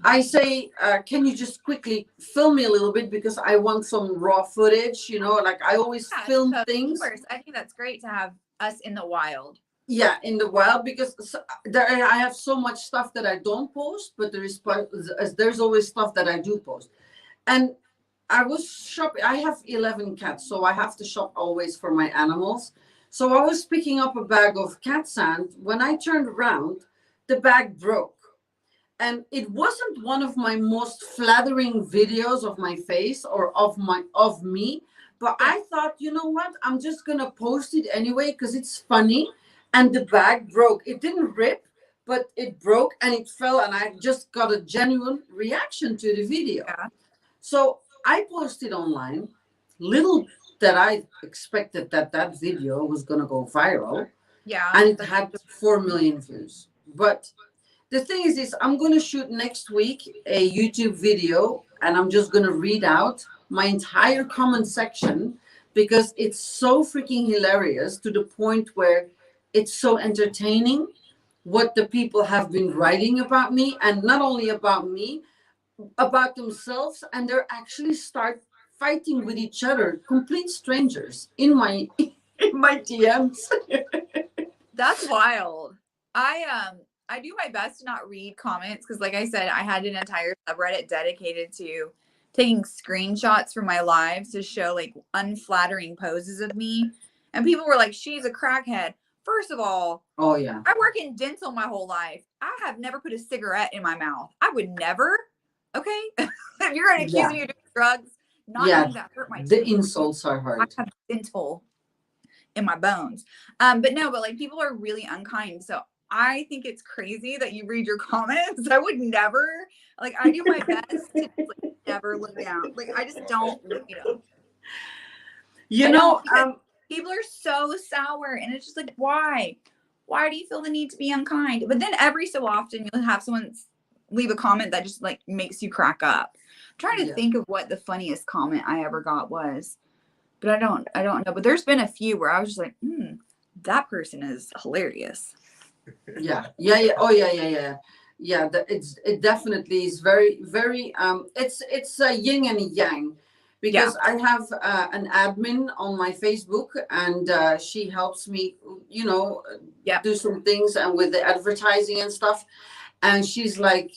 I say, can you just quickly film me a little bit because I want some raw footage, like I always film things. Of course. I think that's great to have us in the wild. Yeah, in the wild, because I have so much stuff that I don't post, but there's always stuff that I do post. And I was shopping. I have 11 cats, so I have to shop always for my animals. So I was picking up a bag of cat sand. When I turned around, the bag broke. And it wasn't one of my most flattering videos of my face or of me, but I thought, you know what? I'm just gonna post it anyway because it's funny. And the bag broke. It didn't rip, but it broke and it fell, and I just got a genuine reaction to the video. Yeah. So I posted online. Little that I expected that video was gonna go viral, Yeah. and it had 4 million views. But the thing is I'm going to shoot next week a YouTube video, and I'm just going to read out my entire comment section because it's so freaking hilarious, to the point where it's so entertaining what the people have been writing about me, and not only about me, about themselves, and they're actually start fighting with each other, complete strangers in my in my DMs. That's wild. I do my best to not read comments because, like I said, I had an entire subreddit dedicated to taking screenshots from my lives to show like unflattering poses of me. And people were like, she's a crackhead. First of all, Oh yeah. I work in dental my whole life. I have never put a cigarette in my mouth. I would never. Okay. If you're going to accuse me of doing drugs, not Yeah, doing that hurt my the teeth. insults are I hard. have dental in my bones. But like people are really unkind. So I think it's crazy that you read your comments. I would never, like, I do my best to just, like, never look down. Like, I just don't read them. You know, People are so sour, and it's just like, why? Why do you feel the need to be unkind? But then every so often you'll have someone leave a comment that just like makes you crack up. I'm trying to think of what the funniest comment I ever got was, but I don't know. But there's been a few where I was just like, that person is hilarious. Yeah. Oh yeah. It definitely is very, very. It's a yin and a yang, because I have an admin on my Facebook, and she helps me, do some things and with the advertising and stuff. And she's like,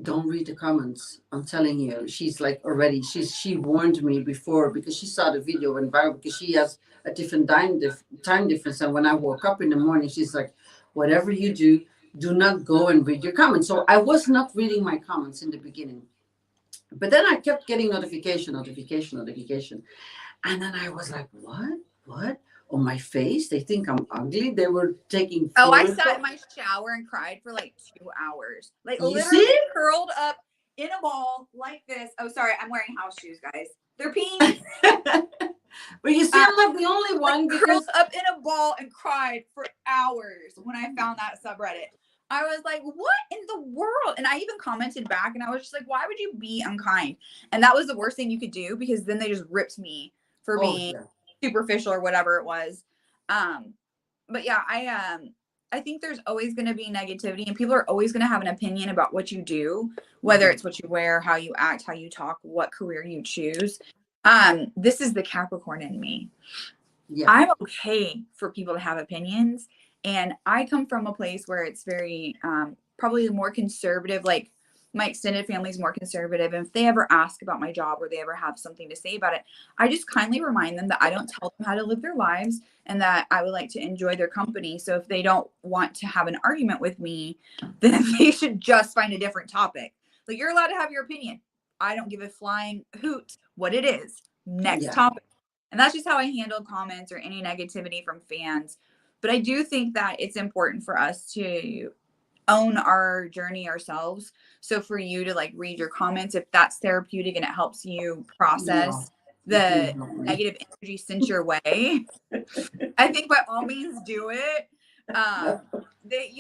don't read the comments. I'm telling you. She's like, already. She warned me before, because she saw the video went viral, because she has a different time difference. And when I woke up in the morning, she's like, whatever you do, do not go and read your comments. So I was not reading my comments in the beginning, but then I kept getting notification. And then I was like, what? On my face? They think I'm ugly. They were taking photos. Oh, I sat in my shower and cried for like 2 hours. Like, You literally see? curled up in a ball like this. Oh, sorry, I'm wearing house shoes, guys. They're pink. But you see, I'm not the only one, because Curled up in a ball and cried for hours when I found that subreddit. I was like, what in the world? And I even commented back, and I was just like, why would you be unkind? And that was the worst thing you could do, because then they just ripped me for being superficial or whatever it was. But yeah, I think there's always going to be negativity, and people are always going to have an opinion about what you do, whether it's what you wear, how you act, how you talk, what career you choose. This is the Capricorn in me. Yeah. I'm okay for people to have opinions. And I come from a place where it's very, probably more conservative. Like, my extended family is more conservative. And if they ever ask about my job, or they ever have something to say about it, I just kindly remind them that I don't tell them how to live their lives, and that I would like to enjoy their company. So if they don't want to have an argument with me, then they should just find a different topic. Like, you're allowed to have your opinion. I don't give a flying hoot what it is. Next topic. And that's just how I handle comments or any negativity from fans. But I do think that it's important for us to own our journey ourselves. So for you to like read your comments, if that's therapeutic and it helps you process the negative energy sent your way, I think by all means do it. They,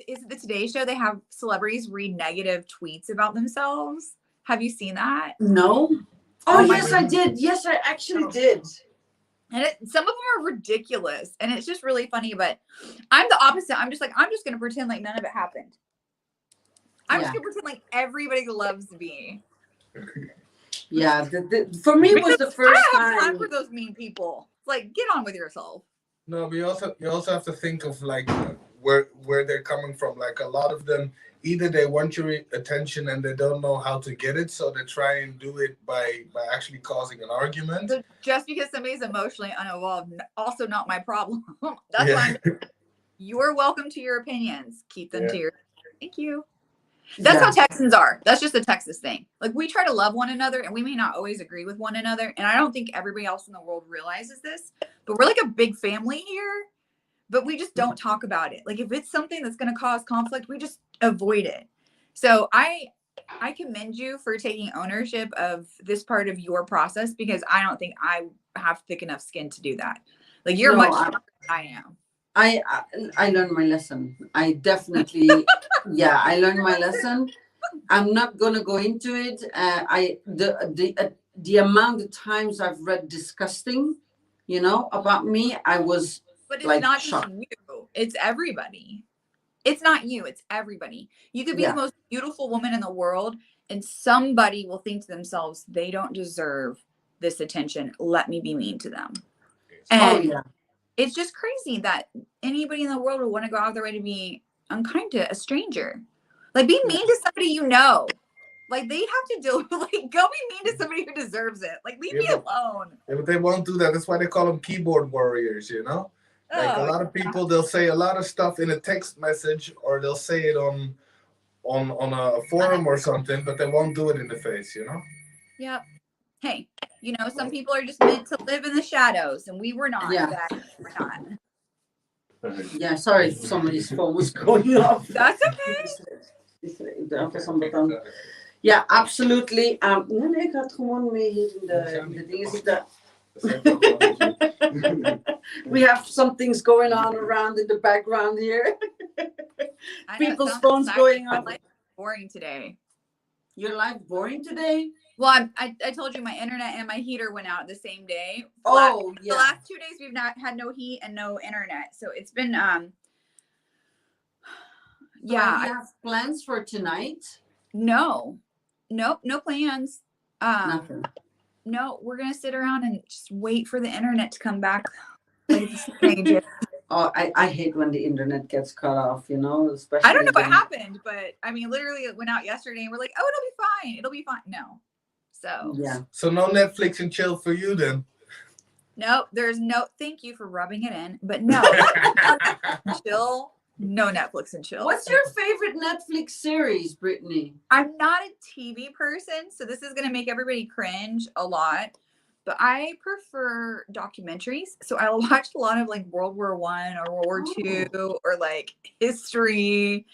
is it the Today Show? They have celebrities read negative tweets about themselves. Have you seen that? No. Oh, yes, I did. Yes, I actually did. And some of them are ridiculous, and it's just really funny. But I'm the opposite. I'm just going to pretend like none of it happened. I'm just going to pretend like everybody loves me. Yeah, for me, it was the first time. I don't have time for those mean people. Like, get on with yourself. No, but you also have to think of like where they're coming from. Like a lot of them, either they want your attention and they don't know how to get it, so they try and do it by actually causing an argument. So just because somebody's emotionally unevolved, also not my problem. That's why you're welcome to your opinions. Keep them to your. Thank you. That's how Texans are. That's just a Texas thing. Like, we try to love one another, and we may not always agree with one another. And I don't think everybody else in the world realizes this, but we're like a big family here, but we just don't talk about it. Like, if it's something that's going to cause conflict, we just avoid it. So I commend you for taking ownership of this part of your process, because I don't think I have thick enough skin to do that. Like, you're much stronger than I am. I learned my lesson. I definitely, I learned my lesson. I'm not gonna go into it. The amount of times I've read disgusting, about me, I was. But it's not shocked. Just you. It's everybody. It's not you. It's everybody. You could be the most beautiful woman in the world, and somebody will think to themselves, they don't deserve this attention. Let me be mean to them. And it's just crazy that anybody in the world would want to go out of their way to be unkind to a stranger. Like, be mean to somebody you know. Like, they have to deal with, like, go be mean to somebody who deserves it. Like, leave me alone. Yeah, but they won't do that. That's why they call them keyboard warriors, Like, a lot of people, they'll say a lot of stuff in a text message, or they'll say it on a forum or something, but they won't do it in the face, Yep. Hey, some people are just meant to live in the shadows, and we were not. We're not. Yeah, sorry if somebody's phone was going off. That's okay. Yeah, absolutely. Nee, ik had gewoon mee hier in de dingen zitten. We have some things going on around in the background here. People's phones going off. My life is boring today. Your life boring today? Well, I told you my internet and my heater went out the same day. The last 2 days we've not had no heat and no internet, so it's been You have plans for tonight? No plans. Nothing. No, we're gonna sit around and just wait for the internet to come back. Oh, I hate when the internet gets cut off, especially. I don't know what happened, but I mean, literally it went out yesterday and we're like, oh, it'll be fine. No. So So no Netflix and chill for you then? No, thank you for rubbing it in, but no. Chill, no Netflix and chill. What's your favorite Netflix series, Brittany? I'm not a TV person, so this is going to make everybody cringe a lot, but I prefer documentaries. So I'll watch a lot of like World War I or World War II or like history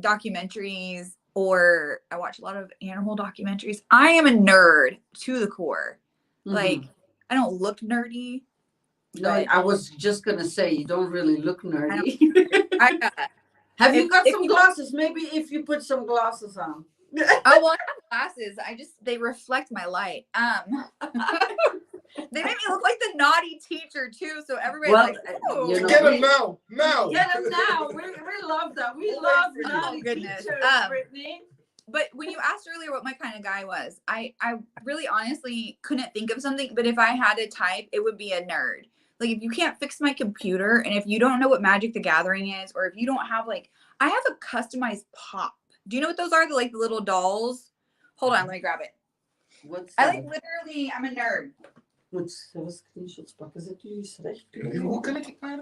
documentaries, or I watch a lot of animal documentaries. I am a nerd to the core. Mm-hmm. Like, I don't look nerdy. No, I was just gonna say you don't really look nerdy. Have you got some glasses? Maybe if you put some glasses on. Oh, well, I have glasses. They reflect my light. They make me look like the naughty teacher too. So everybody's like, "Oh, get them now, get them now." We love that. We love naughty teachers, Brittany. But when you asked earlier what my kind of guy was, I really honestly couldn't think of something. But if I had to type, it would be a nerd. Like, if you can't fix my computer, and if you don't know what Magic the Gathering is, or if you don't have I have a customized pop. Do you know what those are? The little dolls. Hold on, let me grab it. What's that? Literally, I'm a nerd.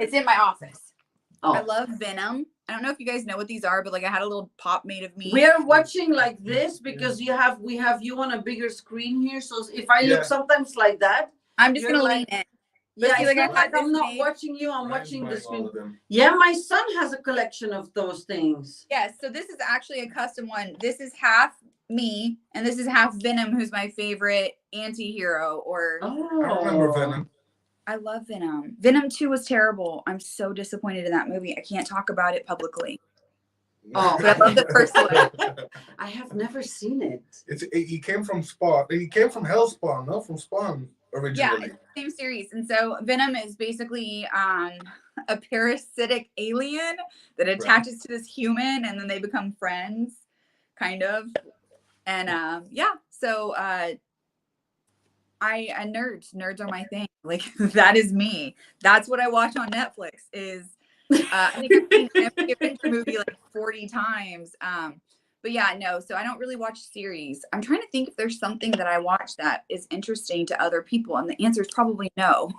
It's in my office. Oh. I love Venom. I don't know if you guys know what these are, but I had a little pop made of me. We are watching like this because we have you on a bigger screen here. So if I look sometimes like that, I'm just gonna lean in. Yeah, I'm not watching you. I'm watching the screen. Yeah, my son has a collection of those things. Yes, so this is actually a custom one. This is half me, and this is half Venom, who's my favorite anti-hero. I remember Venom. I love Venom. Venom 2 was terrible. I'm so disappointed in that movie. I can't talk about it publicly. Oh, but I love the first one. I have never seen it. He came from Spawn. He came from Hellspawn, no? From Spawn originally. Yeah, it's the same series. And so Venom is basically a parasitic alien that attaches to this human, and then they become friends, kind of. And so nerds are my thing. That is me. That's what I watch on Netflix is I think I've seen every adventure movie like 40 times. But yeah, no, so I don't really watch series. I'm trying to think if there's something that I watch that is interesting to other people, and the answer is probably no.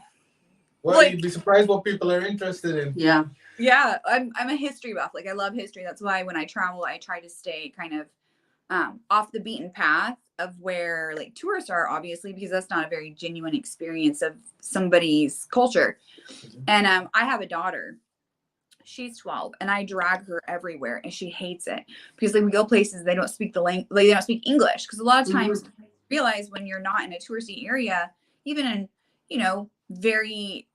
Well, Like, you'd be surprised what people are interested in. Yeah. yeah, I'm a history buff. Like, I love history. That's why when I travel, I try to stay kind of off the beaten path of where like tourists are, obviously, because that's not a very genuine experience of somebody's culture. And I have a daughter. She's 12, and I drag her everywhere, and she hates it because like we go places they don't speak the language, they don't speak English. Because a lot of times, realize when you're not in a touristy area, even in very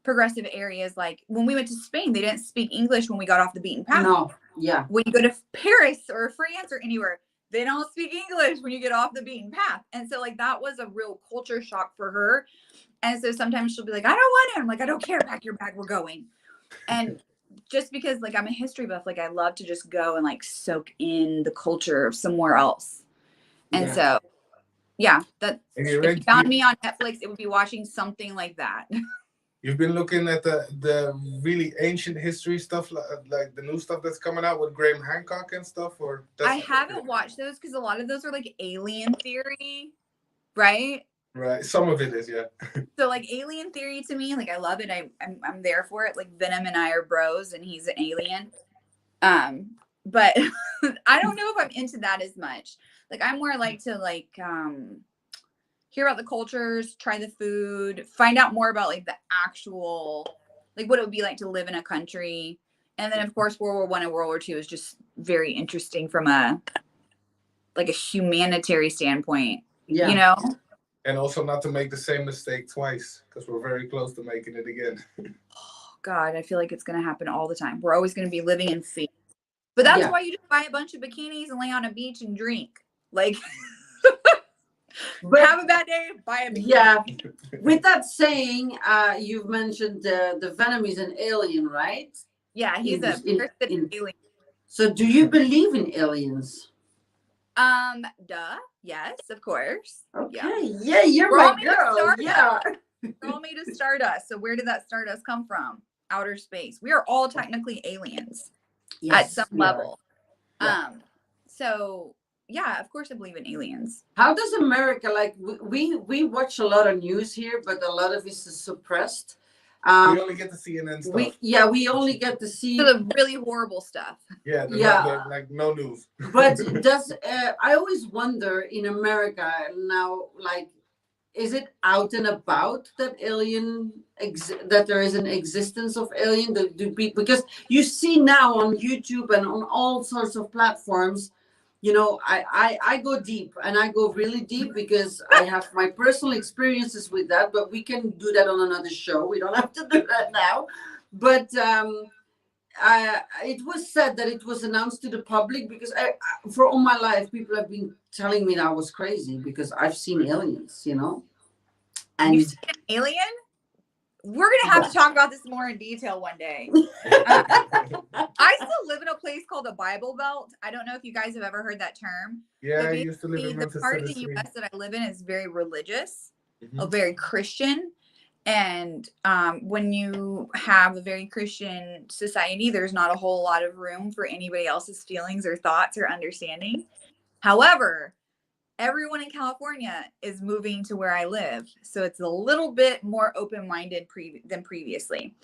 progressive areas, like when we went to Spain, they didn't speak English when we got off the beaten path. No. Yeah. When you go to Paris or France or anywhere, they don't speak English when you get off the beaten path. And so like that was a real culture shock for her. And so sometimes she'll be like, I don't want it. I'm like, I don't care. Pack your bag. We're going. And just because like I'm a history buff, like I love to just go and like soak in the culture of somewhere else. And so, yeah, that if you found me on Netflix, it would be watching something like that. You've been looking at the really ancient history stuff, like the new stuff that's coming out with Graham Hancock and stuff, or I haven't watched those because a lot of those are like alien theory, right? Right, some of it is, yeah. So like alien theory to me, like I love it. I'm there for it. Like Venom and I are bros, and he's an alien. But I don't know if I'm into that as much. Like I'm more like to like hear about the cultures, try the food, find out more about like the actual, like what it would be like to live in a country. And then of course World War I and World War II is just very interesting from a humanitarian standpoint. Yeah. And also not to make the same mistake twice, because we're very close to making it again. Oh God, I feel like it's gonna happen all the time. We're always gonna be living in fear. But that's why you just buy a bunch of bikinis and lay on a beach and drink. Like have a bad day, buy a bikini. Yeah. With that saying, you've mentioned the Venom is an alien, right? Yeah, he's an alien. So do you believe in aliens? Duh. Yes, of course. Okay. Yeah, you're my girl. Yeah. Girl made a stardust. So where did that stardust come from? Outer space. We are all technically aliens at some level. Yeah. So yeah, of course I believe in aliens. How does America, like we watch a lot of news here, but a lot of it is suppressed. We only get to CNN stuff. We only get to see the really horrible stuff. Yeah, like no news. But does I always wonder in America now, like, is it out and about that that there is an existence of alien? Because you see now on YouTube and on all sorts of platforms, I go deep, and I go really deep because I have my personal experiences with that, but we can do that on another show. We don't have to do that now. But it was said that it was announced to the public because for all my life, people have been telling me that I was crazy because I've seen aliens, And you've seen an alien? We're going to have to talk about this more in detail one day. I still live in a place called the Bible Belt. I don't know if you guys have ever heard that term. Yeah, I used to live in the part of the U.S. that I live in is very religious, very Christian. And when you have a very Christian society, there's not a whole lot of room for anybody else's feelings or thoughts or understanding. However, everyone in California is moving to where I live. So it's a little bit more open-minded than previously.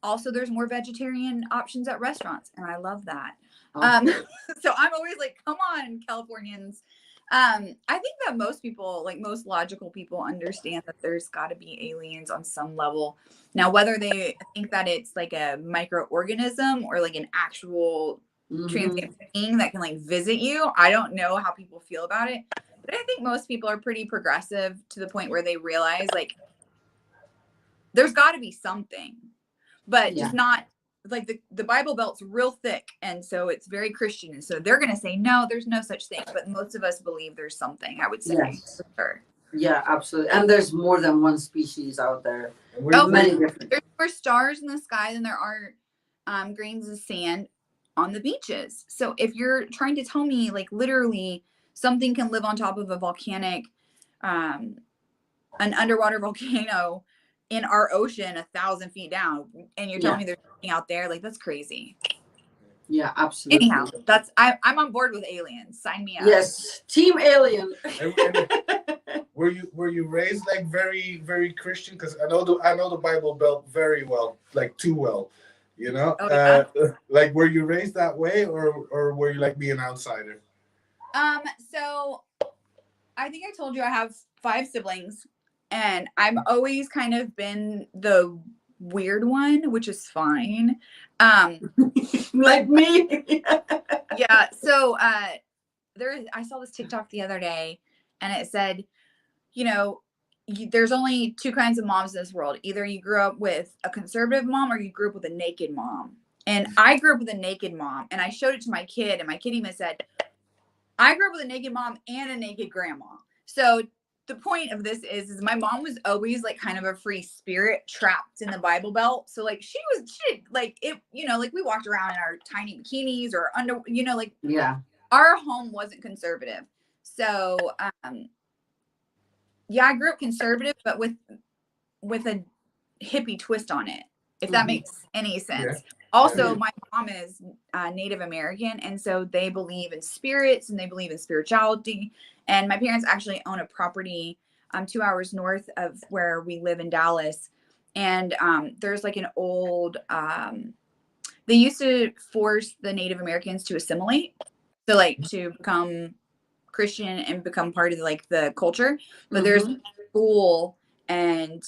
Also, there's more vegetarian options at restaurants, and I love that. So I'm always like, come on, Californians. I think that most people, like most logical people, understand that there's got to be aliens on some level. Now, whether they think that it's like a microorganism or like an actual transient being that can like visit you, I don't know how people feel about it, but I think most people are pretty progressive to the point where they realize like there's got to be something, but just not like the Bible Belt's real thick, and so it's very Christian, and so they're gonna say no, there's no such thing, but most of us believe there's something. I would say, for sure. Yeah, absolutely, and there's more than one species out there. Many different. There's more stars in the sky than there are grains of sand on the beaches. So if you're trying to tell me like literally something can live on top of a volcanic, an underwater volcano in our ocean 1,000 feet down, and you're telling me there's something out there. Like, that's crazy. Yeah, absolutely. Anyhow, I'm on board with aliens. Sign me up. Yes, team alien. And were you raised like very, very Christian? Because I know the Bible Belt very well, like too well, you know. Oh, yeah? Like, were you raised that way, or were you like me an outsider? So I think I told you I have 5 siblings, and I've always kind of been the weird one, which is fine. Like me. Yeah. So I saw this TikTok the other day, and it said, you know, there's only 2 kinds of moms in this world. Either you grew up with a conservative mom, or you grew up with a naked mom. And I grew up with a naked mom, and I showed it to my kid, and my kid even said, I grew up with a naked mom and a naked grandma. So the point of this is my mom was always like kind of a free spirit trapped in the Bible Belt. So like she like it, you know, like we walked around in our tiny bikinis or under, you know, like our home wasn't conservative. So yeah, I grew up conservative, but with a hippie twist on it, if that makes any sense. Yeah. Also, my mom is Native American, and so they believe in spirits and they believe in spirituality. And my parents actually own a property 2 hours north of where we live in Dallas. And there's like an old, they used to force the Native Americans to assimilate. So like to become Christian and become part of like the culture. But there's a school and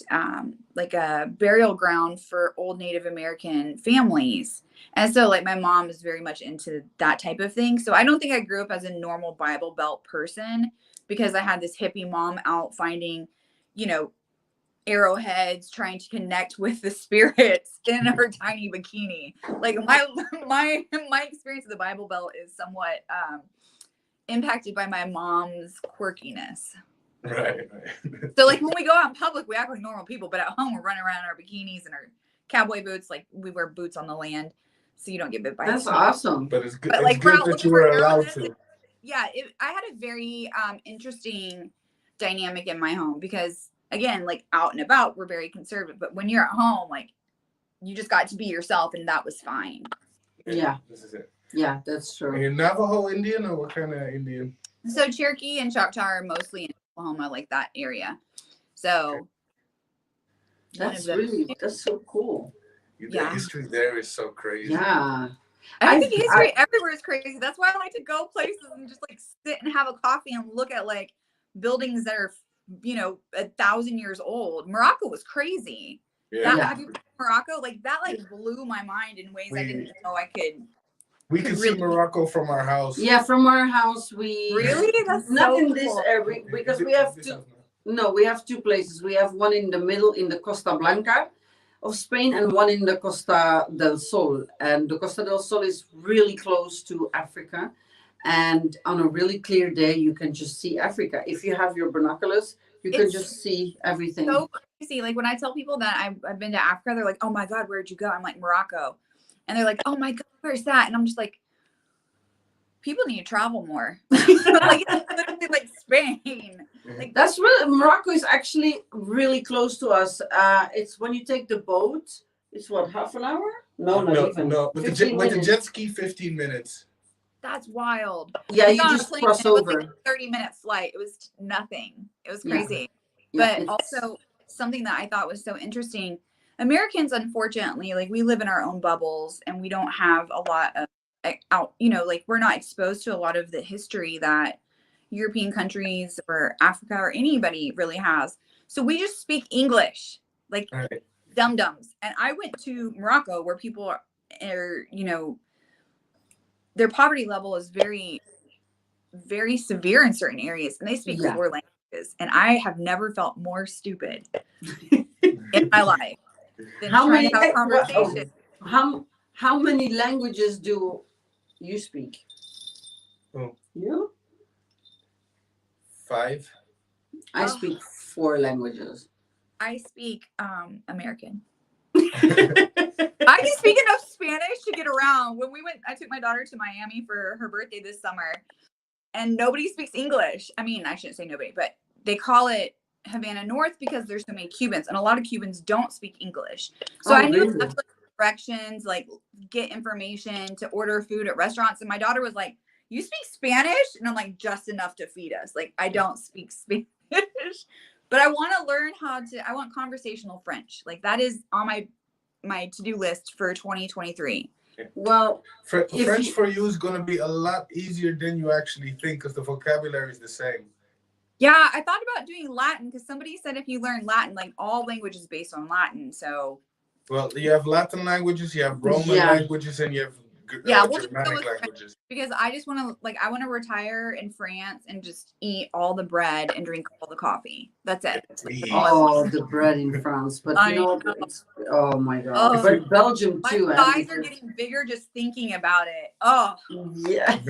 like a burial ground for old Native American families. And so like my mom is very much into that type of thing. So I don't think I grew up as a normal Bible Belt person, because I had this hippie mom out finding, you know, arrowheads, trying to connect with the spirits in her tiny bikini. Like my experience of the Bible Belt is somewhat impacted by my mom's quirkiness. Right. So like when we go out in public, we act like normal people, but at home we're running around in our bikinis and our cowboy boots. Like we wear boots on the land, so you don't get bit by. That's awesome. But it's good. But like it's good that you were allowed to. Yeah, I had a very interesting dynamic in my home, because again, like out and about, we're very conservative. But when you're at home, like you just got to be yourself, and that was fine. Yeah. This is it. Yeah, that's true. Are you Navajo Indian, or what kind of Indian? So Cherokee and Choctaw are mostly in Oklahoma, like that area. So that's so cool. The history there is so crazy. Yeah. I think history everywhere is crazy. That's why I like to go places and just like sit and have a coffee and look at like buildings that are, you know, 1,000 years old. Morocco was crazy. Have you been to Morocco? Like that like blew my mind in ways I didn't know I could. We can see Morocco from our house. Yeah, from our house we really. That's not so in cool. this area, because we have two. No, we have 2 places. We have one in the middle in the Costa Blanca of Spain, and one in the Costa del Sol. And the Costa del Sol is really close to Africa. And on a really clear day, you can just see Africa. If you have your binoculars, you can just see everything. So crazy. Like when I tell people that I've been to Africa, they're like, "Oh my God, where'd you go?" I'm like, "Morocco." And they're like, "Oh my God, where's that?" And I'm just like, people need to travel more. Like it's literally like Spain. Like that's really, Morocco is actually really close to us. It's when you take the boat, it's what, half an hour? No, even. No, with the jet ski, 15 minutes. That's wild. Yeah, you just cross over. It was like a 30-minute flight. It was nothing. It was crazy. Yeah. But also something that I thought was so interesting. Americans, unfortunately, like we live in our own bubbles, and we don't have a lot of you know, like we're not exposed to a lot of the history that European countries or Africa or anybody really has. So we just speak English like dum-dums. And I went to Morocco, where people are, you know, their poverty level is very, very severe in certain areas, and they speak 4 languages. And I have never felt more stupid in my life than trying to have a conversation. How many languages do you speak? Oh. You? 5. I speak 4 languages. I speak American. I can speak enough Spanish to get around. When I took my daughter to Miami for her birthday this summer, and nobody speaks English. I mean, I shouldn't say nobody, but they call it Havana North because there's so many Cubans, and a lot of Cubans don't speak English. So Oh, I knew really? enough like, directions, like get information to order food at restaurants. And my daughter was like, "You speak Spanish?" And I'm like, "Just enough to feed us. Like, I don't speak Spanish, but I want to learn I want conversational French. Like that is on my to-do list for 2023. Well, French for you is going to be a lot easier than you actually think because the vocabulary is the same. Yeah, I thought about doing Latin because somebody said if you learn Latin, like all language is based on Latin. So, well, you have Latin languages, you have Roman languages, and you have we'll just go Germanic with languages. Because I just want to I want to retire in France and just eat all the bread and drink all the coffee. That's it. Oh, the bread in France, but you know, it's, oh my God! Oh, but Belgium my too. thighs are getting bigger just thinking about it. Oh, yeah.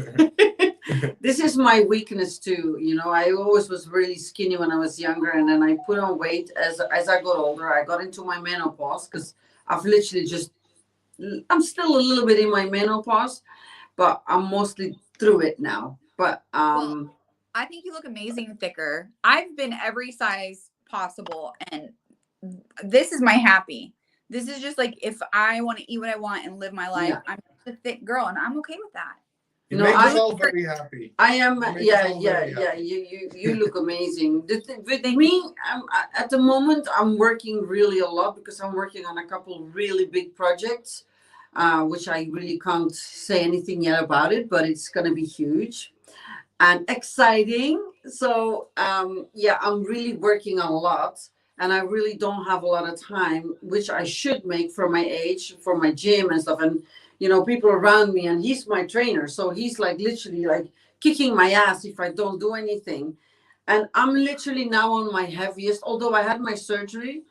This is my weakness too. You know, I always was really skinny when I was younger, and then I put on weight as I got older. I got into my menopause because I've literally I'm still a little bit in my menopause, but I'm mostly through it now. But well, I think you look amazing thicker. I've been every size possible, and this is my happy. This is just like if I want to eat what I want and live my life, I'm just a thick girl, and I'm okay with that. You make us all very happy. I am, yeah. You look amazing. With me, at the moment, I'm working really a lot because I'm working on a couple really big projects, which I really can't say anything yet about it, but it's going to be huge and exciting. So, yeah, I'm really working a lot, and I really don't have a lot of time, which I should make for my age, for my gym and stuff. And you know, people around me, and he's my trainer. So he's like literally like kicking my ass if I don't do anything. And I'm literally now on my heaviest, although I had my surgery,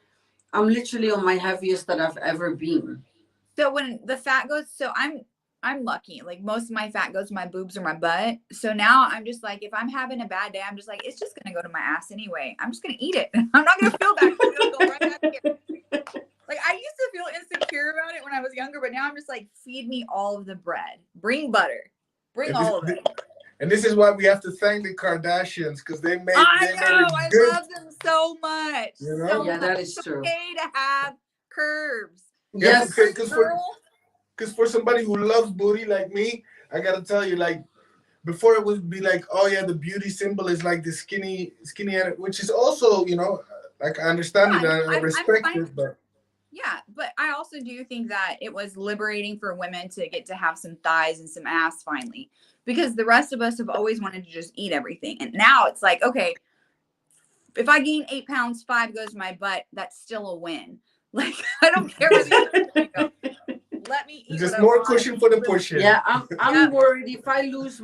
I'm literally on my heaviest that I've ever been. So when the fat goes, so I'm lucky. Like most of my fat goes to my boobs or my butt. So now I'm just like, if I'm having a bad day, I'm just like, it's just going to go to my ass anyway. I'm just going to eat it. I'm not going to feel bad. It's going to go right back here. Like I used to feel insecure about it when I was younger, but now I'm just like, feed me all of the bread. Bring butter. Bring all of it. And this is why we have to thank the Kardashians because they made. I love them so much. You know? So yeah, that much. is true. It's okay to have curves. Yes, because for somebody who loves booty like me, I gotta tell you, like before it would be like, oh yeah, the beauty symbol is like the skinny, which is also, you know, like I understand it and I respect it, but. Yeah, but I also do think that it was liberating for women to get to have some thighs and some ass finally, because the rest of us have always wanted to just eat everything. And now it's like, okay, if I gain 8 pounds, 5 goes to my butt, that's still a win. Like, I don't care where the other go. Let me eat. Just more cushion for the pushing. Yeah, I'm worried if I would lose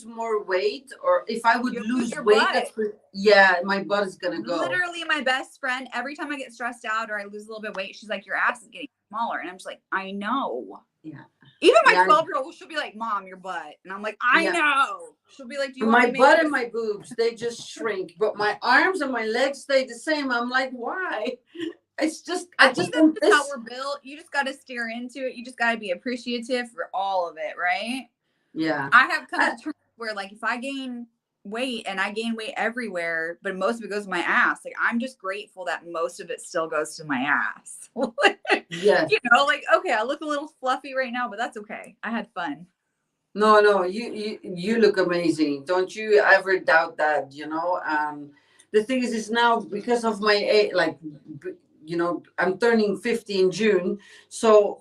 more weight, or if I would lose weight, yeah, my butt is gonna go. Literally, my best friend, every time I get stressed out or I lose a little bit of weight, she's like, your ass is getting smaller. And I'm just like, I know. Yeah. Even my 12-year-old, she'll be like, Mom, your butt. And I'm like, I know. She'll be like, do you want my butt and my boobs, they just shrink, but my arms and my legs stay the same. I'm like, why? It's just, I think that's just how we're built. You just got to steer into it. You just got to be appreciative for all of it, right? Yeah. I have come to terms where, like, if I gain weight and I gain weight everywhere, but most of it goes to my ass, like, I'm just grateful that most of it still goes to my ass. Yeah. You know, like, okay, I look a little fluffy right now, but that's okay. I had fun. No, you look amazing. Don't you ever doubt that, you know? The thing is now because of my age, like, you know, I'm turning 50 in June. So,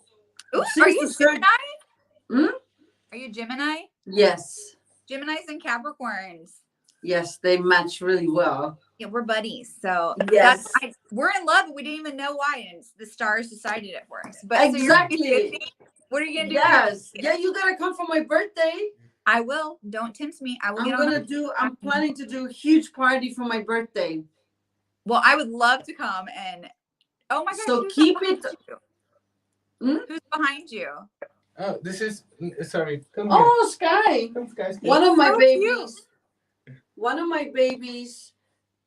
are you Gemini? Are you Gemini? Yes. Geminis and Capricorns. Yes, they match really well. Yeah, we're buddies. So yes, we're in love, but we didn't even know why, and the stars decided it for us. But exactly. So what are you gonna do? Yes. Yeah, you gotta come for my birthday. I will. Don't tempt me. I will. I'm planning to do a huge party for my birthday. Well, I would love to come, and oh my gosh. So keep it. Who's behind you? Oh, this is sorry. Come here. Oh, Sky. Come, Sky. One of my babies. Cute. One of my babies.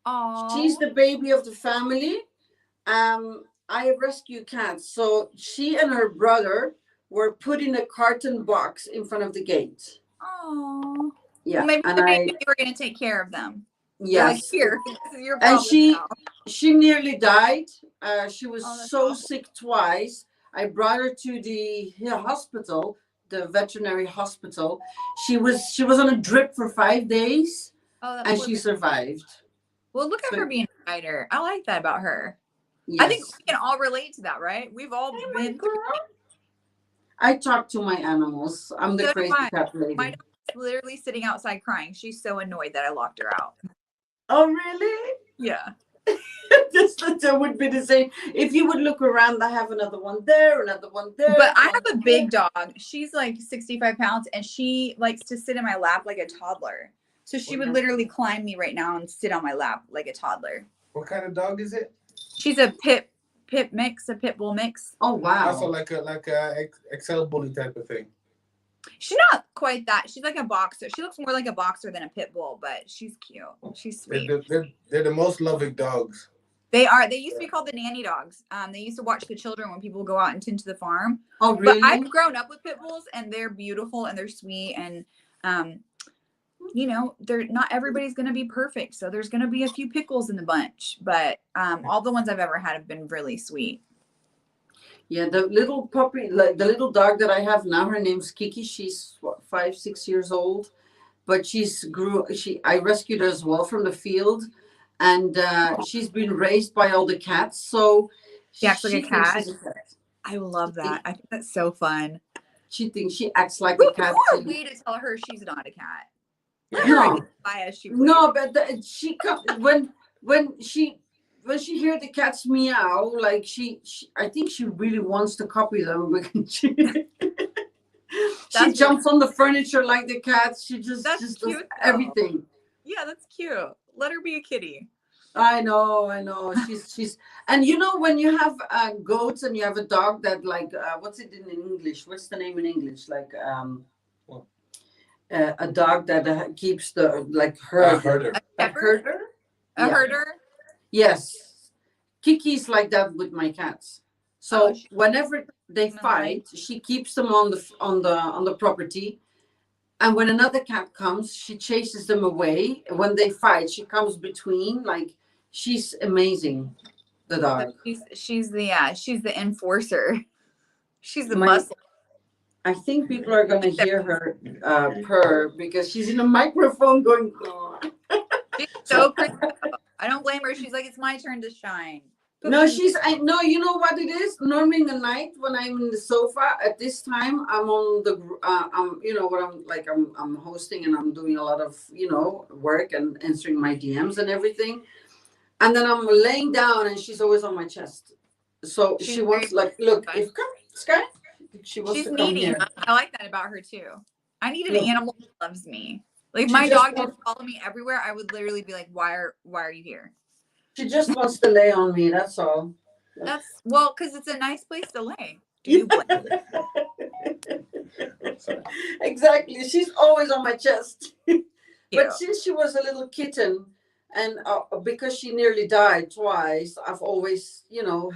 Oh. She's the baby of the family. I rescue cats. So she and her brother were put in a carton box in front of the gate. Oh. Yeah. Well, maybe and you were going to take care of them. They're like, Yes. here, this is your And problem now. she nearly died. She was Oh, that's so awful. sick twice. I brought her to the hospital, the veterinary hospital. She was on a drip for 5 days, Oh, that and poor she baby. survived. Well, look at So her being a fighter. I like that about her. I think yes, we can all relate to that, right? We've all been through. I talk to my animals. I'm the So do crazy I. cat My lady. dog's literally sitting outside crying. She's so annoyed that I locked her out. Oh really? Yeah. That would be the same. If you would look around, I have another one there, another one there. But I one have a there. big dog. She's like 65 pounds and she likes to sit in my lap like a toddler. So she would literally climb me right now and sit on my lap like a toddler. What kind of dog is it? She's a pit mix, a pit bull mix. Oh wow. Also like a Excel bully type of thing. She's not quite that. She's like a boxer. She looks more like a boxer than a pit bull, but she's cute. She's sweet. They're the most loving dogs. They are. They used to be called the nanny dogs. They used to watch the children when people go out and tend to the farm. Oh really? But I've grown up with pit bulls, and they're beautiful and they're sweet. And you know, they're not everybody's going to be perfect. So there's going to be a few pickles in the bunch. But all the ones I've ever had have been really sweet. Yeah, the little puppy, like the little dog that I have now, her name's Kiki. She's what, 5-6 years old, but I rescued her as well from the field, and she's been raised by all the cats. So She acts like a thinks cat. she's a cat. I love that. I think that's so fun. She thinks she acts like Who a cat. are we to tell her she's not a cat? No, Bias she no, but she comes when she hears the cats meow, like she I think she really wants to copy them because she That's jumps on the furniture like the cats. She just That's does cute, though. everything. Yeah, that's cute. Let her be a kitty. I know. She's and you know when you have goats and you have a dog that like what's it in English? What's the name in English? Like a dog that keeps the like herder. A herder. A Yeah. herder. Yes, Kiki's like that with my cats. So Oh, whenever they fight, she keeps them on the property, and when another cat comes, she chases them away. When they fight, she comes between. Like she's amazing, the So dog. she's the enforcer. She's the My- muscle. I think people are gonna hear her purr because she's in a microphone going. "Oh." She's so pretty. I don't blame her. She's like, it's my turn to shine. No, no, you know what it is? Normally in the night when I'm in the sofa at this time, I'm on the, you know what I'm hosting and I'm doing a lot of, work and answering my DMs and everything. And then I'm laying down and she's always on my chest. So She's she wants very look, fun. Sky, she wants She's to come needy. here. I like that about her too. I need an Look. animal that loves me. Like if She my just dog wants- didn't follow me everywhere, I would literally be like, why are you here? She just wants to lay on me, that's all. That's because it's a nice place to lay. Do you blame? Exactly. She's always on my chest. Cute. But since she was a little kitten, and because she nearly died twice, I've always,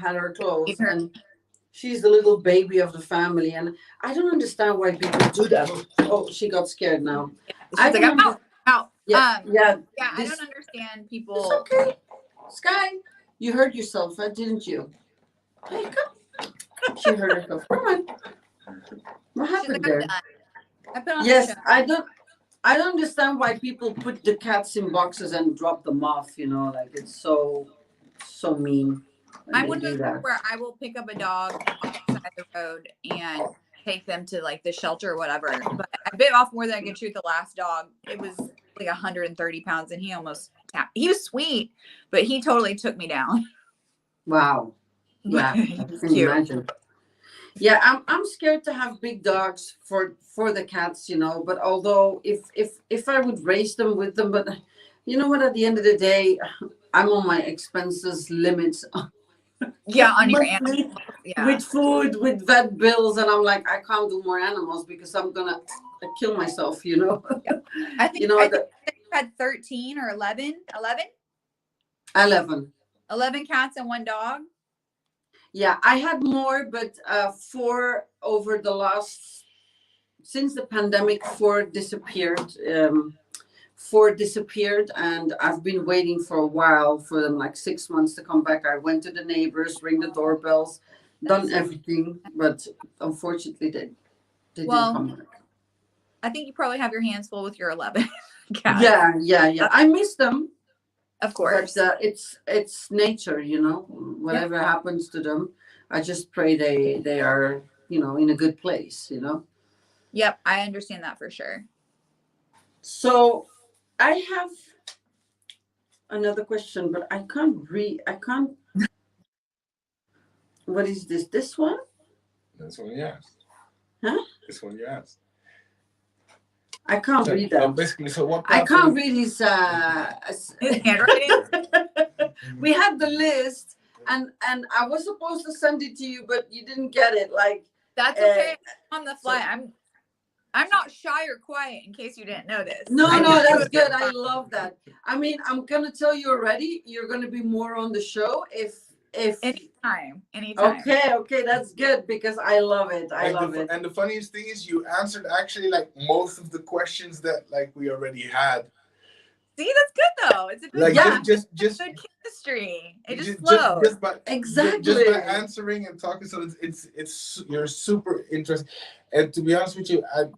had her close. Keep her- And she's the little baby of the family. And I don't understand why people do that. Oh, she got scared now. She's I like, don't I'm out. Yeah, yeah. Yeah, I this- don't understand It's people. okay. Sky, you hurt yourself, didn't you? Hey, come. She hurt herself. Come on. What She's happened like, there? I'm done. I've been on Yes, the show. I don't understand why people put the cats in boxes and drop them off, like it's so mean. when I'm they one of do those that. people where I will pick up a dog off the side of the road and take them to like the shelter or whatever. But I bit off more than I could chew with the last dog. It was like 130 pounds and he was sweet, but he totally took me down. Wow. Yeah, I He's can cute. imagine. Yeah, I'm scared to have big dogs for the cats, but although if I would raise them with them, but you know what, at the end of the day, I'm on my expenses limits. Yeah, on your monthly, animals. Yeah. with food, with vet bills, and I'm like, I can't do more animals because I'm gonna kill myself, I think, You know I what, think you had 13 or 11 11. cats and one dog. Yeah, I had more, but 4 over the last, since the pandemic, 4 disappeared. 4 disappeared, and I've been waiting for a while for them, like 6 months to come back. I went to the neighbors, ring the doorbells, done everything, but unfortunately they didn't come back. I think you probably have your hands full with your 11 cats. Yeah. I miss them. Of course. But it's nature, you know. Whatever happens to them, I just pray they are, you know, in a good place, you know. Yep, I understand that for sure. So I have another question, but I can't read. What is this? This one? That's one you asked. Huh? This one you asked. I can't read that. Basically, so what? I can't read his handwriting. We had the list, and I was supposed to send it to you, but you didn't get it. Like, that's okay. On the fly, I'm not shy or quiet. In case you didn't know this. No, that's good. I love that. I mean, I'm gonna tell you already. You're gonna be more on the show if anytime. Okay, that's good because I love it. I love it. And the funniest thing is, you answered actually like most of the questions that like we already had. See, that's good though. It's a good, like just good chemistry. It just flows. Just by answering and talking, so it's you're super interesting. And to be honest with you, I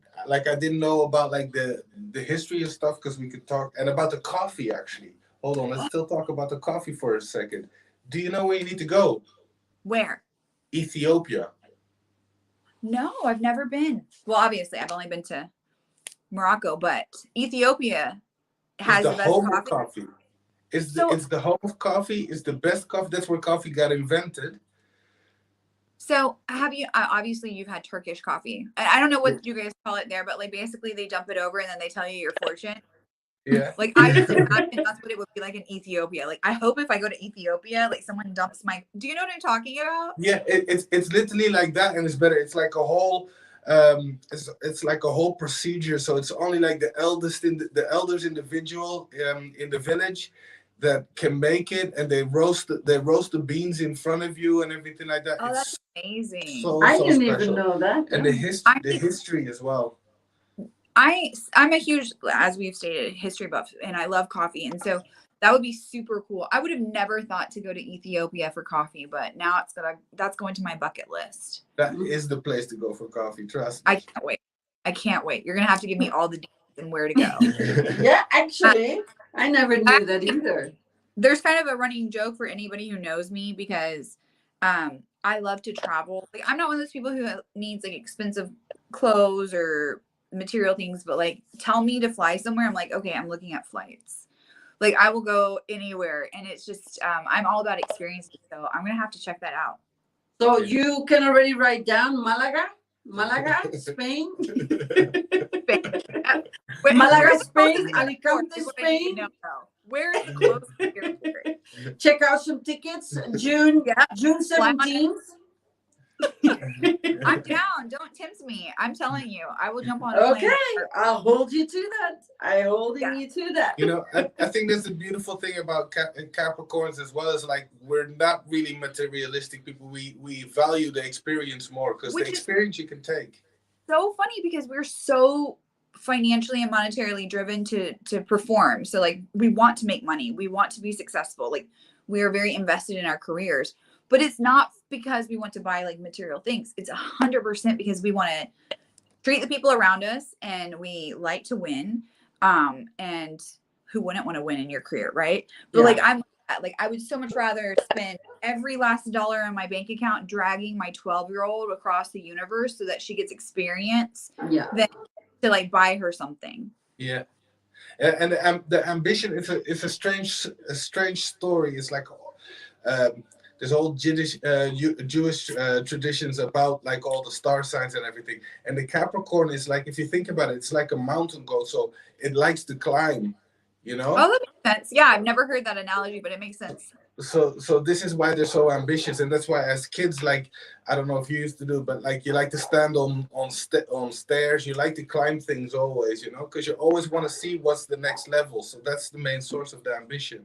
didn't know about like the history and stuff, because we could talk, and about the coffee actually. Hold on, let's still talk about the coffee for a second. Do you know where you need to go? Where? Ethiopia. No, I've never been. Well, obviously, I've only been to Morocco, but Ethiopia has the best coffee. It's the home of coffee. It's the best coffee. That's where coffee got invented. So have you, obviously you've had Turkish coffee. I don't know what you guys call it there, but like basically they dump it over and then they tell you your fortune. Yeah. Like I just imagine that's what it would be like in Ethiopia. Like I hope if I go to Ethiopia, like someone dumps my, do you know what I'm talking about? Yeah, it's literally like that, and it's better. It's like a whole it's like a whole procedure. So it's only like the eldest the elders individual in the village that can make it, and they roast the beans in front of you and everything like that. Oh, it's that's amazing. I didn't special. even know that. And the history as well. I'm a huge, as we've stated, history buff, and I love coffee, and so that would be super cool. I would have never thought to go to Ethiopia for coffee, but now that's going to my bucket list. That is the place to go for coffee. Trust me. I can't wait. You're gonna have to give me all the details and where to go. Yeah, actually, I never knew that either. There's kind of a running joke for anybody who knows me, because I love to travel. Like I'm not one of those people who needs like expensive clothes or material things, but like tell me to fly somewhere, I'm like, okay, I'm looking at flights. Like I will go anywhere, and it's just I'm all about experiences, so I'm gonna have to check that out. So you can already write down Malaga, Spain. Malaga, Spain, Alicante, Spain. No. Where is the closest airport? Check out some tickets. June 17th. I'm down. Don't tempt me. I'm telling you, I will jump on. Okay, I'll hold you to that. I'm holding you to that. You know, I think that's the beautiful thing about Capricorns as well, as like we're not really materialistic people. We value the experience more, because the experience you can take. So funny, because we're so financially and monetarily driven to perform. So like we want to make money. We want to be successful. Like we are very invested in our careers. But it's not because we want to buy like material things. It's 100% because we want to treat the people around us, and we like to win. And who wouldn't want to win in your career, right? But like I would so much rather spend every last dollar in my bank account dragging my 12-year-old across the universe so that she gets experience than to like buy her something. Yeah. And the ambition is a strange story. It's like there's old Jewish traditions about like all the star signs and everything. And the Capricorn is like, if you think about it, it's like a mountain goat. So it likes to climb, you know? Oh, that makes sense. Yeah, I've never heard that analogy, but it makes sense. So this is why they're so ambitious. And that's why as kids, like, I don't know if you used to do, but like you like to stand on stairs. You like to climb things always, you know, because you always want to see what's the next level. So that's the main source of the ambition.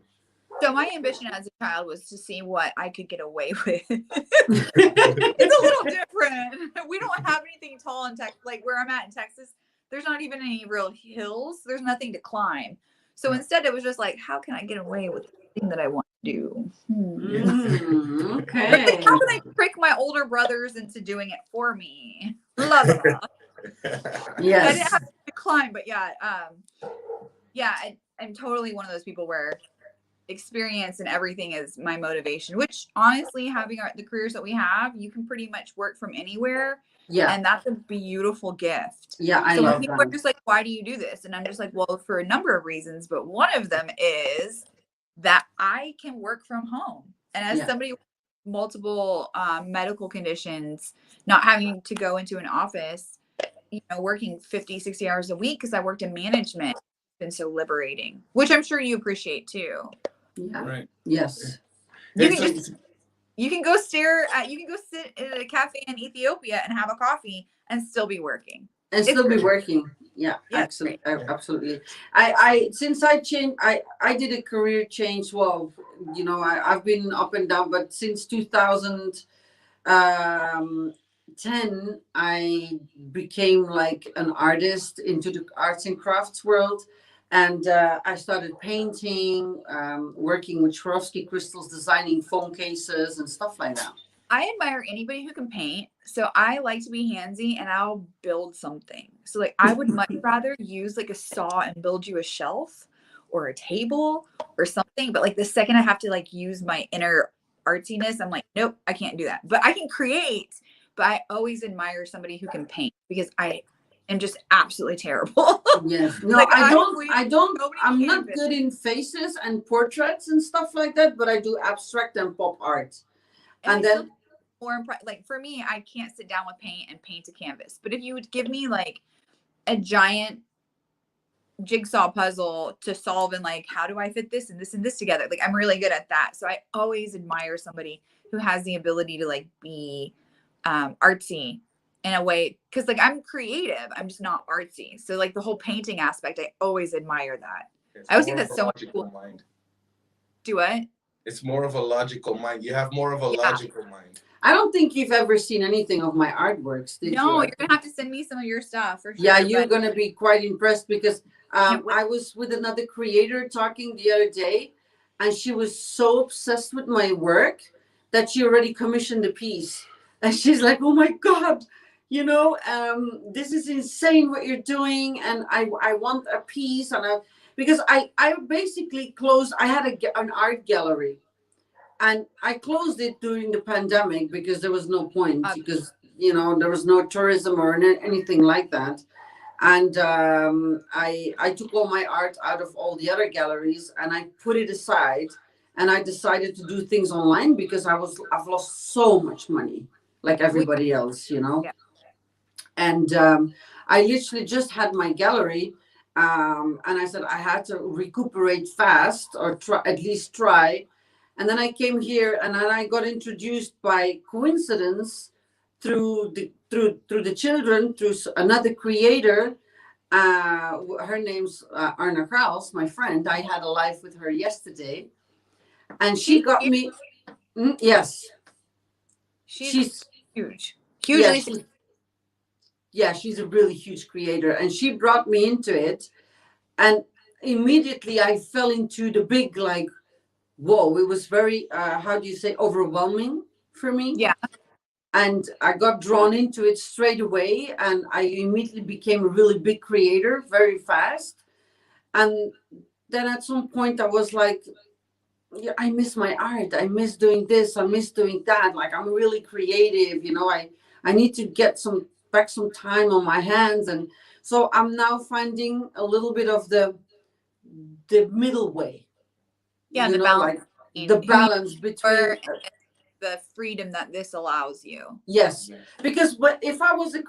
So my ambition as a child was to see what I could get away with. It's a little different. We don't have anything tall in Texas, like where I'm at in Texas. there's not even any real hills. There's nothing to climb. So instead it was just like, how can I get away with the thing that I want to do? Okay. How can I trick my older brothers into doing it for me? La, la, la. Yes. I didn't have to climb, but I'm totally one of those people where experience and everything is my motivation, which honestly, having the careers that we have, you can pretty much work from anywhere. Yeah. And that's a beautiful gift. Yeah, I so love when people that. are just like, why do you do this? And I'm just like, well, for a number of reasons, but one of them is that I can work from home. And as somebody with multiple medical conditions, not having to go into an office, working 50, 60 hours a week because I worked in management, it's been so liberating, which I'm sure you appreciate too. Yeah. Right. Yes. You can go sit in a cafe in Ethiopia and have a coffee and still be working. And still be working. Yeah, absolutely. Absolutely. I since I changed, I did a career change. Well, I've been up and down, but since 2010, I became like an artist into the arts and crafts world. And I started painting, working with Swarovski crystals, designing phone cases and stuff like that. I admire anybody who can paint. So I like to be handsy and I'll build something. So like I would much rather use like a saw and build you a shelf or a table or something. But like the second I have to like use my inner artsiness, I'm like, nope, I can't do that. But I can create. But I always admire somebody who can paint because I am just absolutely terrible. Yes. No, Like, I'm nobody not good in faces and portraits and stuff like that, but I do abstract and pop art. And then more like for me, I can't sit down with paint and paint a canvas. But if you would give me like a giant jigsaw puzzle to solve and like, how do I fit this and this together? Like I'm really good at that. So I always admire somebody who has the ability to like be artsy in a way, because like I'm creative, I'm just not artsy. So like the whole painting aspect, I always admire that. I always think that's so much cool. Mind. Do what? It's more of a logical mind. You have more of a logical mind. I don't think you've ever seen anything of my artworks, did you? No, you're gonna have to send me some of your stuff for sure. Yeah, you're gonna be quite impressed because I was with another creator talking the other day, and she was so obsessed with my work that she already commissioned a piece. And she's like, "Oh my God, this is insane what you're doing, and I want a piece." And because I basically closed. I had an art gallery, and I closed it during the pandemic because there was no point because there was no tourism or anything like that. And I took all my art out of all the other galleries and I put it aside, and I decided to do things online because I've lost so much money like everybody else, Yeah. And I literally just had my gallery, and I said I had to recuperate fast or at least try. And then I came here, and then I got introduced by coincidence through the children, through another creator. Her name's Arna Kraus, my friend. I had a live with her yesterday, and she got me. Yes, she's huge, hugely. Yeah, she's a really huge creator, and she brought me into it, and immediately I fell into the big like. Whoa, it was very, how do you say, overwhelming for me. Yeah. And I got drawn into it straight away, and I immediately became a really big creator very fast. And then at some point I was like, yeah, I miss my art. I miss doing this. I miss doing that. Like I'm really creative, I need to get some time on my hands. And so I'm now finding a little bit of the middle way. Yeah, the balance between the freedom that this allows you. Yes, because if I was an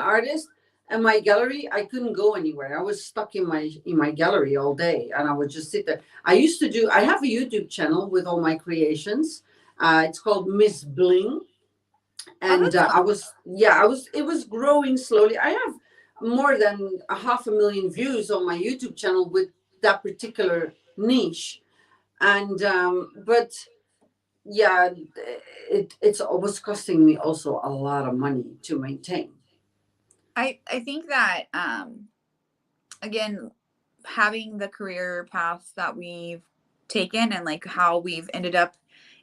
artist and my gallery, I couldn't go anywhere. I was stuck in my gallery all day, and I would just sit there. I have a YouTube channel with all my creations. It's called Miss Bling, and it was growing slowly. I have more than 500,000 views on my YouTube channel with that particular niche. And but yeah, it was costing me also a lot of money to maintain. I think that again, having the career paths that we've taken and like how we've ended up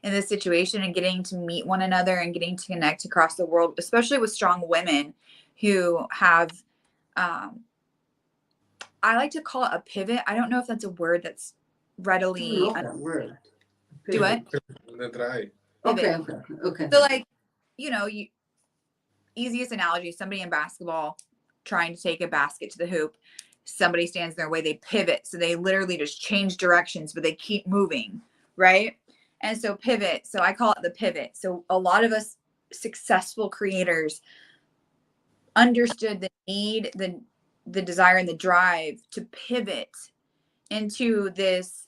in this situation and getting to meet one another and getting to connect across the world, especially with strong women who have I like to call it a pivot. I don't know if that's a word that's readily I don't know that word. do it. Okay. So like, you know, you easiest analogy, somebody in basketball trying to take a basket to the hoop, somebody stands in their way, they pivot. So they literally just change directions, but they keep moving, right? And so pivot. So I call it the pivot. So a lot of us successful creators understood the need, the desire and the drive to pivot into this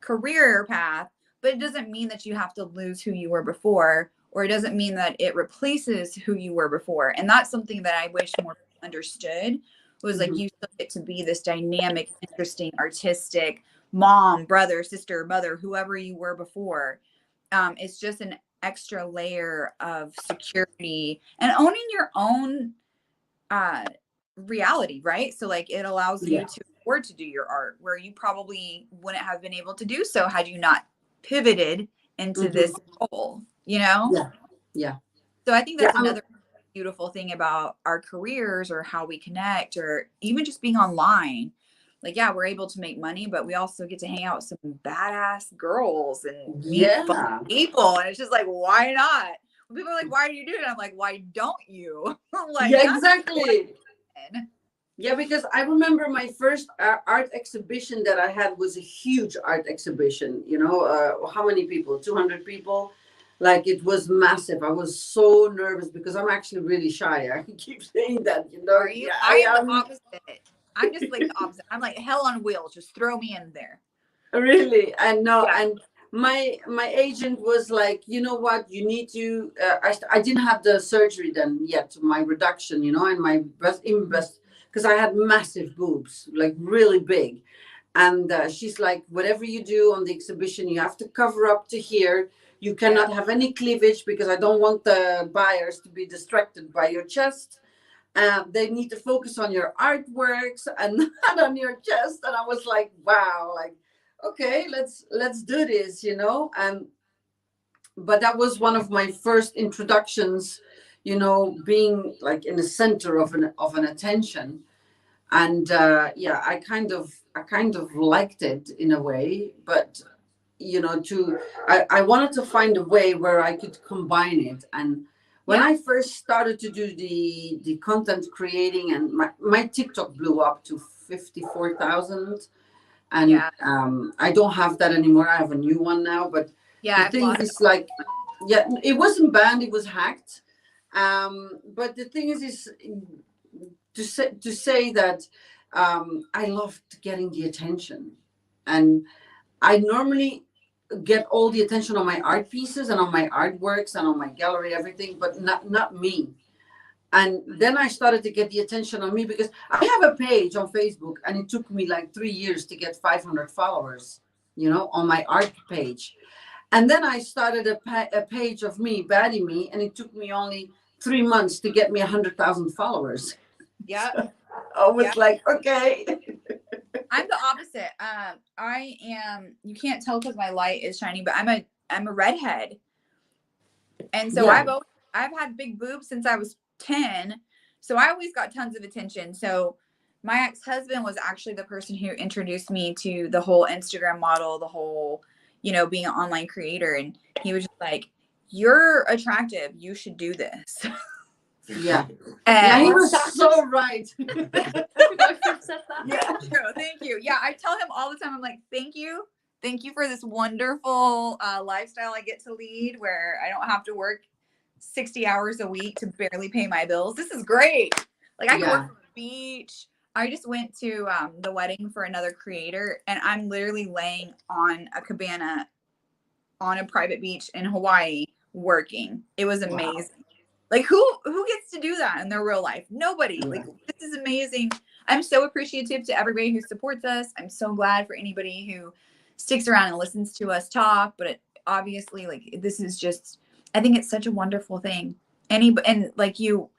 career path, but it doesn't mean that you have to lose who you were before, or it doesn't mean that it replaces who you were before. And that's something that I wish more people understood was like, you still get to be this dynamic, interesting, artistic mom, brother, sister, mother, whoever you were before. It's just an extra layer of security and owning your own reality, right? So like it allows you to afford to do your art where you probably wouldn't have been able to do so had you not pivoted into this role, you know? Yeah. So I think that's another beautiful thing about our careers or how we connect or even just being online. Like, yeah, we're able to make money, but we also get to hang out with some badass girls and meet fun people. And it's just like, why not? When people are like, why do you do it? I'm like, why don't you? Like, yeah, exactly. Yeah, because I remember my first art exhibition that I had was a huge art exhibition. You know, how many people? 200 people. Like it was massive. I was so nervous because I'm actually really shy. I keep saying that, you know. Are you? Yeah, I am the opposite. I'm just like the opposite. I'm like hell on wheels. Just throw me in there. Really? And no, and my agent was like, you know what, you need to. I didn't have the surgery then yet, my reduction, you know, and my breast because I had massive boobs, like really big. And she's like, whatever you do on the exhibition, you have to cover up to here. You cannot have any cleavage because I don't want the buyers to be distracted by your chest. They need to focus on your artworks and not on your chest. And I was like, wow, like, okay, let's do this, you know. And but that was one of my first introductions, you know, being like in the center of an attention. And I kind of liked it in a way, but you know, I wanted to find a way where I could combine it. And when I first started to do the content creating, and my TikTok blew up to 54,000, and I don't have that anymore. I have a new one now, but the thing is, like, it wasn't banned, it was hacked. But the thing is to say that I loved getting the attention, and I normally get all the attention on my art pieces and on my artworks and on my gallery, everything, but not me. And then I started to get the attention on me because I have a page on Facebook, and it took me like 3 years to get 500 followers, you know, on my art page. And then I started a page of me, Baddiemi, and it took me only 3 months to get me 100,000 followers. Yeah. So I was like, okay. I'm the opposite. I am. You can't tell because my light is shining, but I'm a redhead, and so I've had big boobs since I was 10. So I always got tons of attention. So my ex-husband was actually the person who introduced me to the whole Instagram model, the whole, you know, being an online creator, and he was just like, "You're attractive. You should do this." Yeah. And he was so right. Yeah, true. Thank you. Yeah, I tell him all the time. I'm like, thank you for this wonderful lifestyle I get to lead, where I don't have to work 60 hours a week to barely pay my bills. This is great. Like I can work from the beach. I just went to the wedding for another creator, and I'm literally laying on a cabana on a private beach in Hawaii working. It was amazing. Wow. Like who gets to do that in their real life? Nobody. Yeah. Like this is amazing. I'm so appreciative to everybody who supports us. I'm so glad for anybody who sticks around and listens to us talk. But obviously, like this is just, I think it's such a wonderful thing. And like you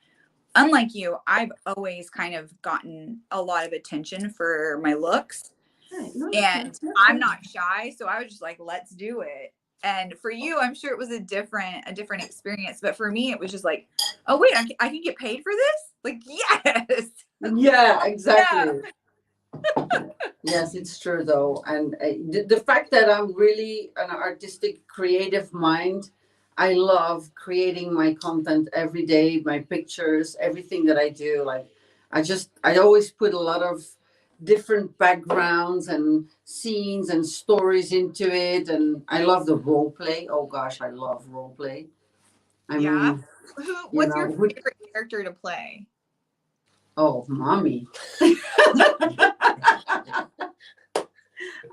unlike you, I've always kind of gotten a lot of attention for my looks. Right. No, And no, I'm not shy, so I was just like, let's do it. And for you, I'm sure it was a different experience, but for me, it was just like, oh wait, I can get paid for this? Like, yes. Yeah, exactly. Yeah. Yes, it's true though. And the fact that I'm really an artistic, creative mind, I love creating my content every day, my pictures, everything that I do. Like, I always put a lot of different backgrounds and scenes and stories into it. And I love the role play. Oh gosh, I love role play. I Yeah. mean, What's your who, favorite character to play? oh, mommy.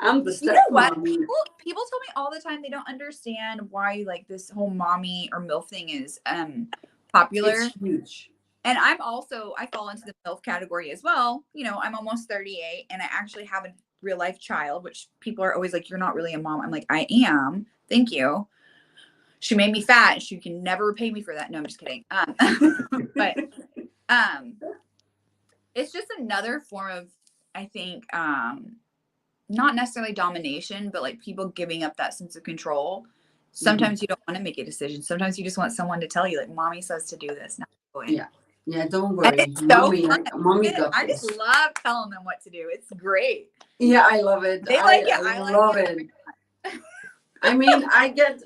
I'm the You know what? stepmom. People tell me all the time they don't understand why like this whole mommy or MILF thing is popular. It's huge. And I fall into the MILF category as well. You know, I'm almost 38 and I actually have a real life child, which people are always like, you're not really a mom. I'm like, I am. Thank you. She made me fat and she can never pay me for that. No, I'm just kidding. But it's just another form of, I think, not necessarily domination, but like people giving up that sense of control. Sometimes you don't want to make a decision. Sometimes you just want someone to tell you, like, mommy says to do this. Now go in. Yeah. Yeah, don't And worry. it's so fun. Mommy got I this. just love telling them what to do. It's great. Yeah, I love it. They like it. I I like love it. it. I mean, I get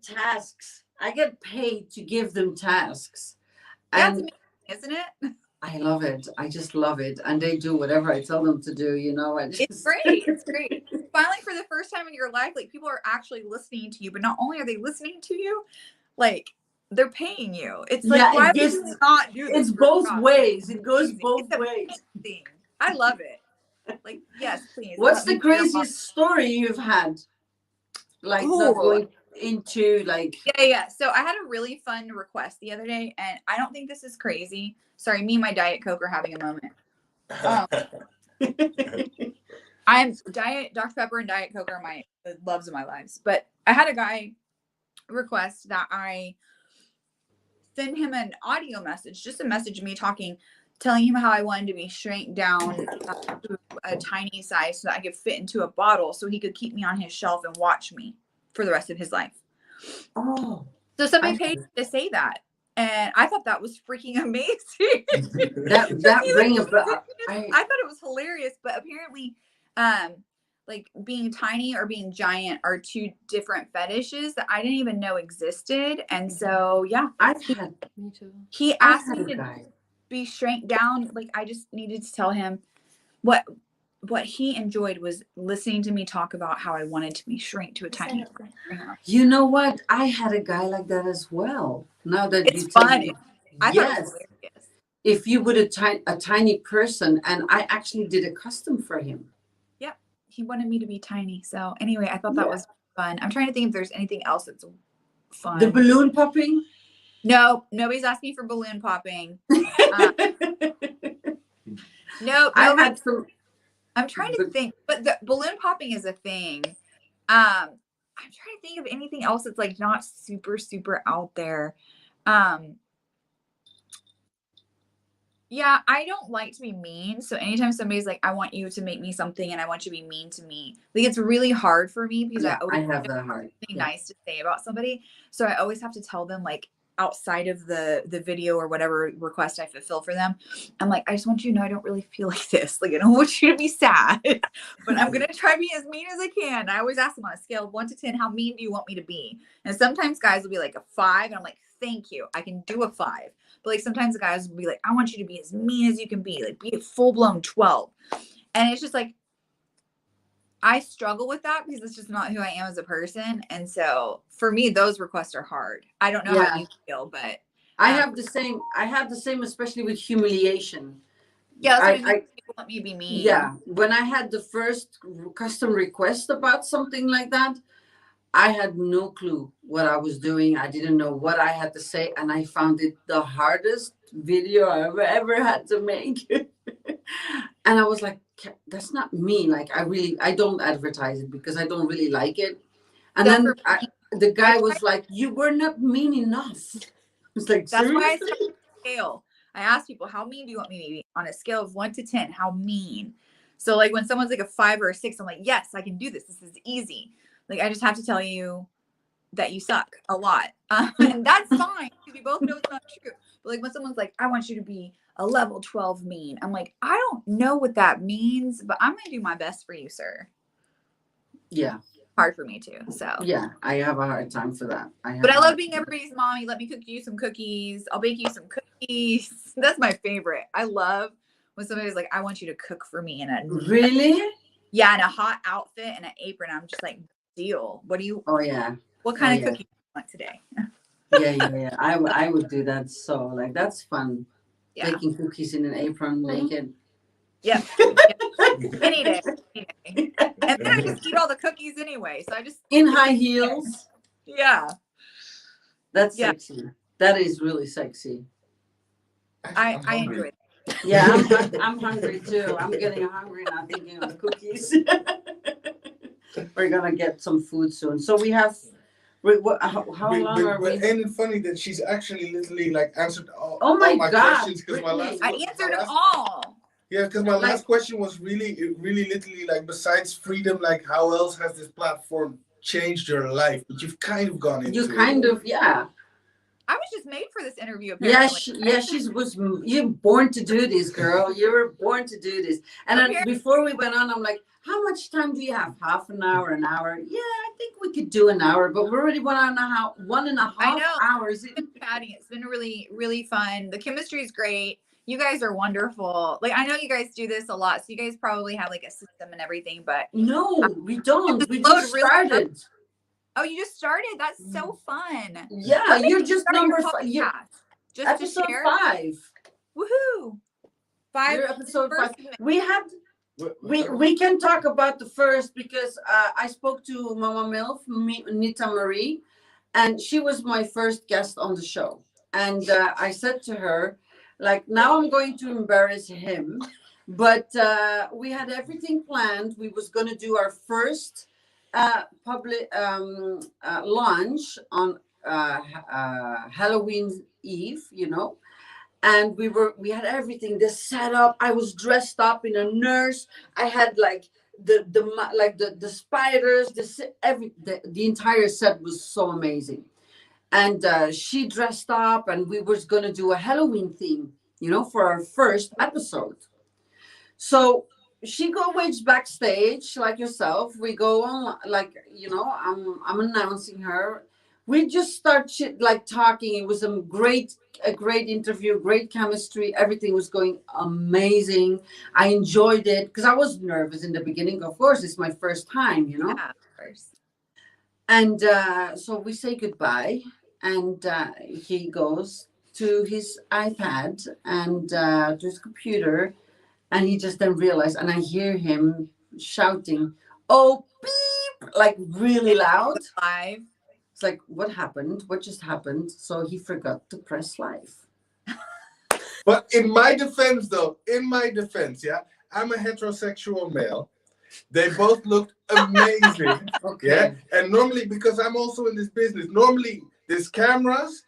tasks. I get paid to give them tasks. That's And amazing, isn't it? I love it. I just love it. And they do whatever I tell them to do, you know. It's great. It's great. Finally, for the first time in your life, like people are actually listening to you, but not only are they listening to you, like they're paying you. It's like, Yeah, why would you not do this? It's both job? ways. It goes Amazing. both It's ways. amazing. I love it. Like, yes, please. What's let me the be your mom. craziest story you've had? Like Ooh. not going into like Yeah. So I had a really fun request the other day, and I don't think this is crazy. Sorry, me and my Diet Coke are having a moment. I'm Dr. Pepper and Diet Coke are the loves of my lives. But I had a guy request that I send him an audio message, just a message of me telling him how I wanted to be shrank down to a tiny size so that I could fit into a bottle so he could keep me on his shelf and watch me for the rest of his life. oh. So somebody paid to say that. And I thought that was freaking amazing. that bring up I thought it was hilarious, but apparently like being tiny or being giant are two different fetishes that I didn't even know existed. And so yeah, me too. He asked me to be shrank down. Like I just needed to tell him what he enjoyed was listening to me talk about how I wanted to be shrink to a tiny. You know what? I had a guy like that as well. Now that it's you tell fun. me, I thought it was hilarious. If you would a tiny person, and I actually did a custom for him. Yeah, he wanted me to be tiny. So anyway, I thought that was fun. I'm trying to think if there's anything else that's fun. The balloon popping? No, nobody's asking for balloon popping. No, I had some. I'm trying to think, but the balloon popping is a thing. I'm trying to think of anything else that's like not super, super out there. Yeah, I don't like to be mean. So anytime somebody's like, I want you to make me something and I want you to be mean to me, like it's really hard for me because I always have that hard. Something nice to say about somebody. So I always have to tell them like outside of the video or whatever request I fulfill for them. I'm like, I just want you to know I don't really feel like this. Like I don't want you to be sad, but I'm gonna try to be as mean as I can. I always ask them on a scale of 1 to 10, how mean do you want me to be? And sometimes guys will be like a 5, and I'm like, thank you, I can do a 5. But like sometimes the guys will be like, I want you to be as mean as you can be, like be a full-blown 12. And it's just like I struggle with that because it's just not who I am as a person. And so for me, those requests are hard. I don't know how you feel, but I have the same. I have the same, especially with humiliation. Yeah, that's what people want me to be mean. Yeah, when I had the first custom request about something like that, I had no clue what I was doing. I didn't know what I had to say, and I found it the hardest video I've ever had to make. And I was like, that's not me. Like I don't advertise it because I don't really like it. And then the guy was like, you were not mean enough. It's like, that's seriously? why I started scale. I ask people, how mean do you want me to be on a scale of 1 to 10? How mean? So like when someone's like a 5 or a 6, I'm like, yes, I can do this. This is easy. Like, I just have to tell you that you suck a lot. And that's fine, because we both know it's not true. But like when someone's like, I want you to be a level 12 mean, I'm like, I don't know what that means, but I'm gonna do my best for you, sir. Yeah. Hard for me too. So Yeah, I have a hard time for that. But I love being everybody's mommy. Let me cook you some cookies. I'll bake you some cookies. That's my favorite. I love when somebody's like, I want you to cook for me in a Really? Yeah, in a hot outfit and an apron. I'm just like, deal. What do you Oh yeah. What kind of yeah. cookie do you want today? Yeah. I would do that. So like that's fun. Yeah. Baking cookies in an apron naked. Yep. Any day. And then I just eat all the cookies anyway. So I just In high heels. Yeah. That's sexy. That is really sexy. I enjoy it. Yeah, I'm hungry too. I'm getting hungry now thinking of cookies. We're gonna get some food soon. So we have. How long are we? But ain't it funny that she's actually literally like answered all my my God, questions? Because my last, I answered them all. Yeah, because my last question was really literally like, besides freedom, like how else has this platform changed your life? But you've kind of gone into I was just made for this interview, apparently. You're born to do this, girl. You were born to do this. And then before we went on, I'm like, how much time do you have? Half an hour, an hour? Yeah, I think we could do an hour, but we're already 1.5 hours. It's been chatting. It's been really, really fun. The chemistry is great. You guys are wonderful. Like, I know you guys do this a lot, so you guys probably have like a system and everything, but no, we don't. We just started. Oh, you just started? That's so fun. Yeah, you're just number 5. Just episode 5. Woohoo! 5. You're episode 5. We can talk about the first, because I spoke to Mama Milf, Nita Marie, and she was my first guest on the show. And I said to her, like, now I'm going to embarrass him, but we had everything planned. We was going to do our first public launch on Halloween Eve, and we had everything, the setup. I was dressed up in a nurse. I had like the spiders, the entire set was so amazing. And she dressed up, and we was gonna do a Halloween theme, for our first episode. So she goes backstage like yourself. We go on I'm announcing her. We just start talking. It was a great interview, great chemistry. Everything was going amazing. I enjoyed it because I was nervous in the beginning. Of course, it's my first time, Yeah, of course. And so we say goodbye, and he goes to his iPad and to his computer, and he just then realized, and I hear him shouting, "Oh, beep!" like really loud. Live. It's like, what happened? What just happened? So he forgot to press live. But in my defense, yeah, I'm a heterosexual male. They both looked amazing. Okay. Yeah. And normally, because I'm also in this business, normally there's cameras,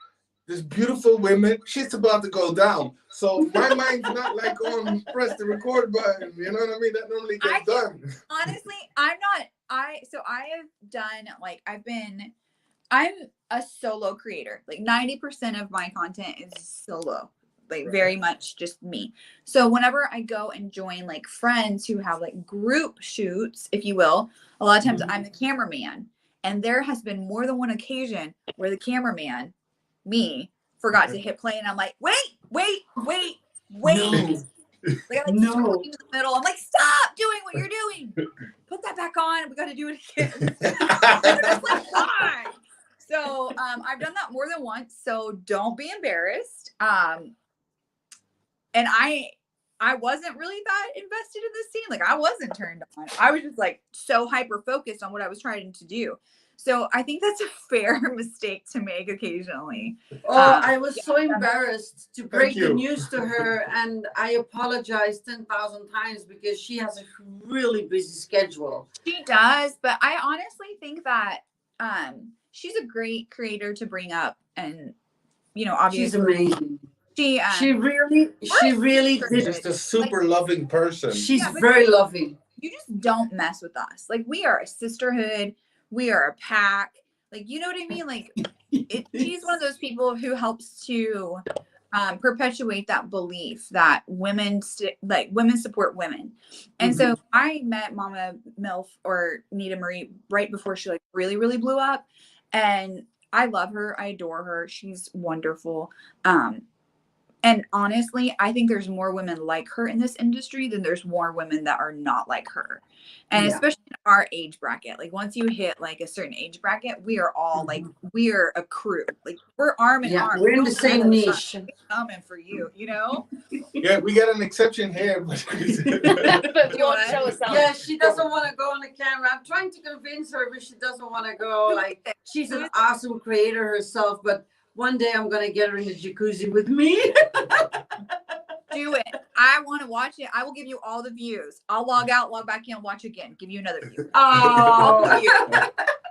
there's beautiful women, shit's about to go down. So my mind's not like on press the record button. You know what I mean? That normally gets done. Honestly, I have done, like, I'm a solo creator. Like 90% of my content is solo, like very much just me. So whenever I go and join like friends who have like group shoots, if you will, a lot of times I'm the cameraman. And there has been more than one occasion where the cameraman, me, forgot to hit play, and I'm like, wait. No. Like, I'm like screaming in the middle. I'm like, stop doing what you're doing. Put that back on. We got to do it again. They're just like, why? So I've done that more than once. So don't be embarrassed. And I wasn't really that invested in this scene. Like, I wasn't turned on. I was just like so hyper focused on what I was trying to do. So I think that's a fair mistake to make occasionally. I was so embarrassed to break the news to her, and I apologized 10,000 times because she has a really busy schedule. She does, but I honestly think that she's a great creator to bring up, and obviously she's amazing. She really She's did. just a super loving person. She's Yeah, but very loving. you just don't mess with us. Like, we are a sisterhood. We are a pack. Like, you know what I mean? Like, she's one of those people who helps to perpetuate that belief that women support women. And so I met Mama Milf, or Nita Marie, right before she like really, really blew up. And I love her. I adore her. She's wonderful. And honestly, I think there's more women like her in this industry than there's more women that are not like her. And especially in our age bracket, like once you hit like a certain age bracket, we are all like, we are a crew. Like, we're arm in arm. We're in the same niche. Coming for you, you know? Yeah, we got an exception here. But But you want to show us something? Yeah, she doesn't want to go on the camera. I'm trying to convince her, but she doesn't want to go. Like, she's an awesome creator herself, but one day I'm going to get her in the jacuzzi with me. Do it. I want to watch it. I will give you all the views. I'll log out, log back in, watch again, give you another view. Oh.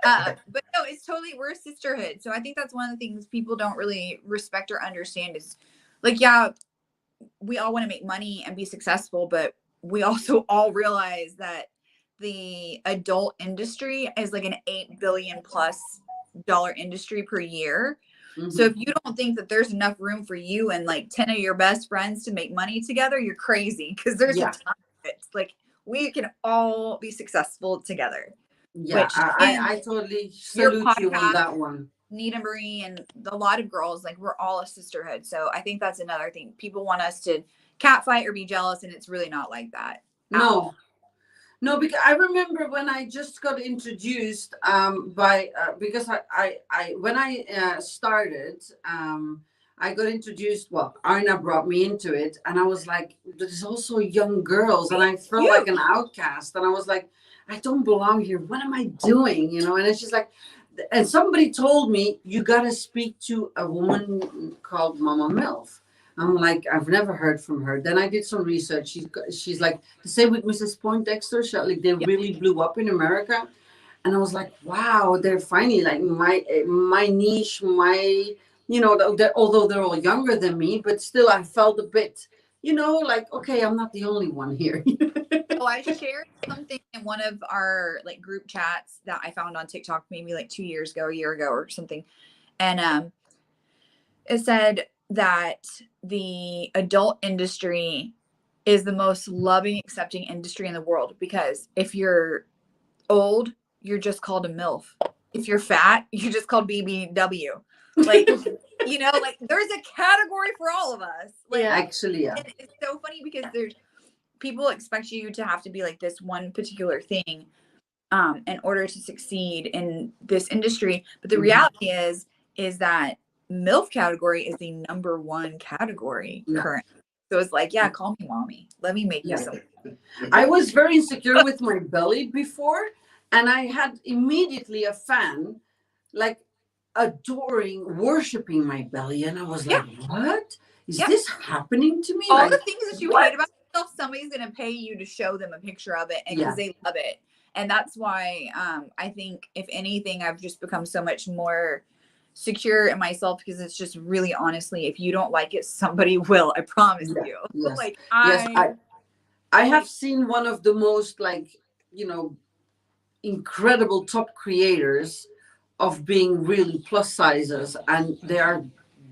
But no, it's totally, we're a sisterhood. So I think that's one of the things people don't really respect or understand is like, yeah, we all want to make money and be successful, but we also all realize that the adult industry is like an $8 billion plus industry per year. So if you don't think that there's enough room for you and like 10 of your best friends to make money together, you're crazy, because there's a ton of it. Like, we can all be successful together. Yeah, I totally salute you on that one. Nita Marie and a lot of girls, like, we're all a sisterhood. So I think that's another thing. People want us to catfight or be jealous, and it's really not like that. No, because I remember when I just got introduced because I when I started, I got introduced. Well, Arna brought me into it, and I was like, "There's also young girls," and I felt like an outcast, and I was like, "I don't belong here. What am I doing?" You know? And it's just like, and somebody told me, "You got to speak to a woman called Mama Milf." I'm like, I've never heard from her. Then I did some research. She's like, the same with Mrs. Poindexter. Like, they really blew up in America. And I was like, wow, they're finally like my niche, although they're all younger than me, but still I felt a bit, like, okay, I'm not the only one here. So I shared something in one of our like group chats that I found on TikTok maybe like 2 years ago, a year ago or something. And it said that the adult industry is the most loving, accepting industry in the world, because if you're old, you're just called a MILF. If you're fat, you're just called BBW. Like, like, there's a category for all of us. Like, actually, yeah. It's so funny because there's people expect you to have to be like this one particular thing in order to succeed in this industry. But the reality is that MILF category is the number one category currently. So it's like, call me mommy. Let me make you something. I was very insecure with my belly before, and I had immediately a fan like adoring, worshiping my belly. And I was like, what? Is this happening to me? All like, the things that you hate about yourself, somebody's going to pay you to show them a picture of it, and because they love it. And that's why I think, if anything, I've just become so much more secure in myself, because it's just really, honestly, if you don't like it, somebody will. I promise you. Yes. Like, I have seen one of the most incredible top creators of being really plus sizes, and they are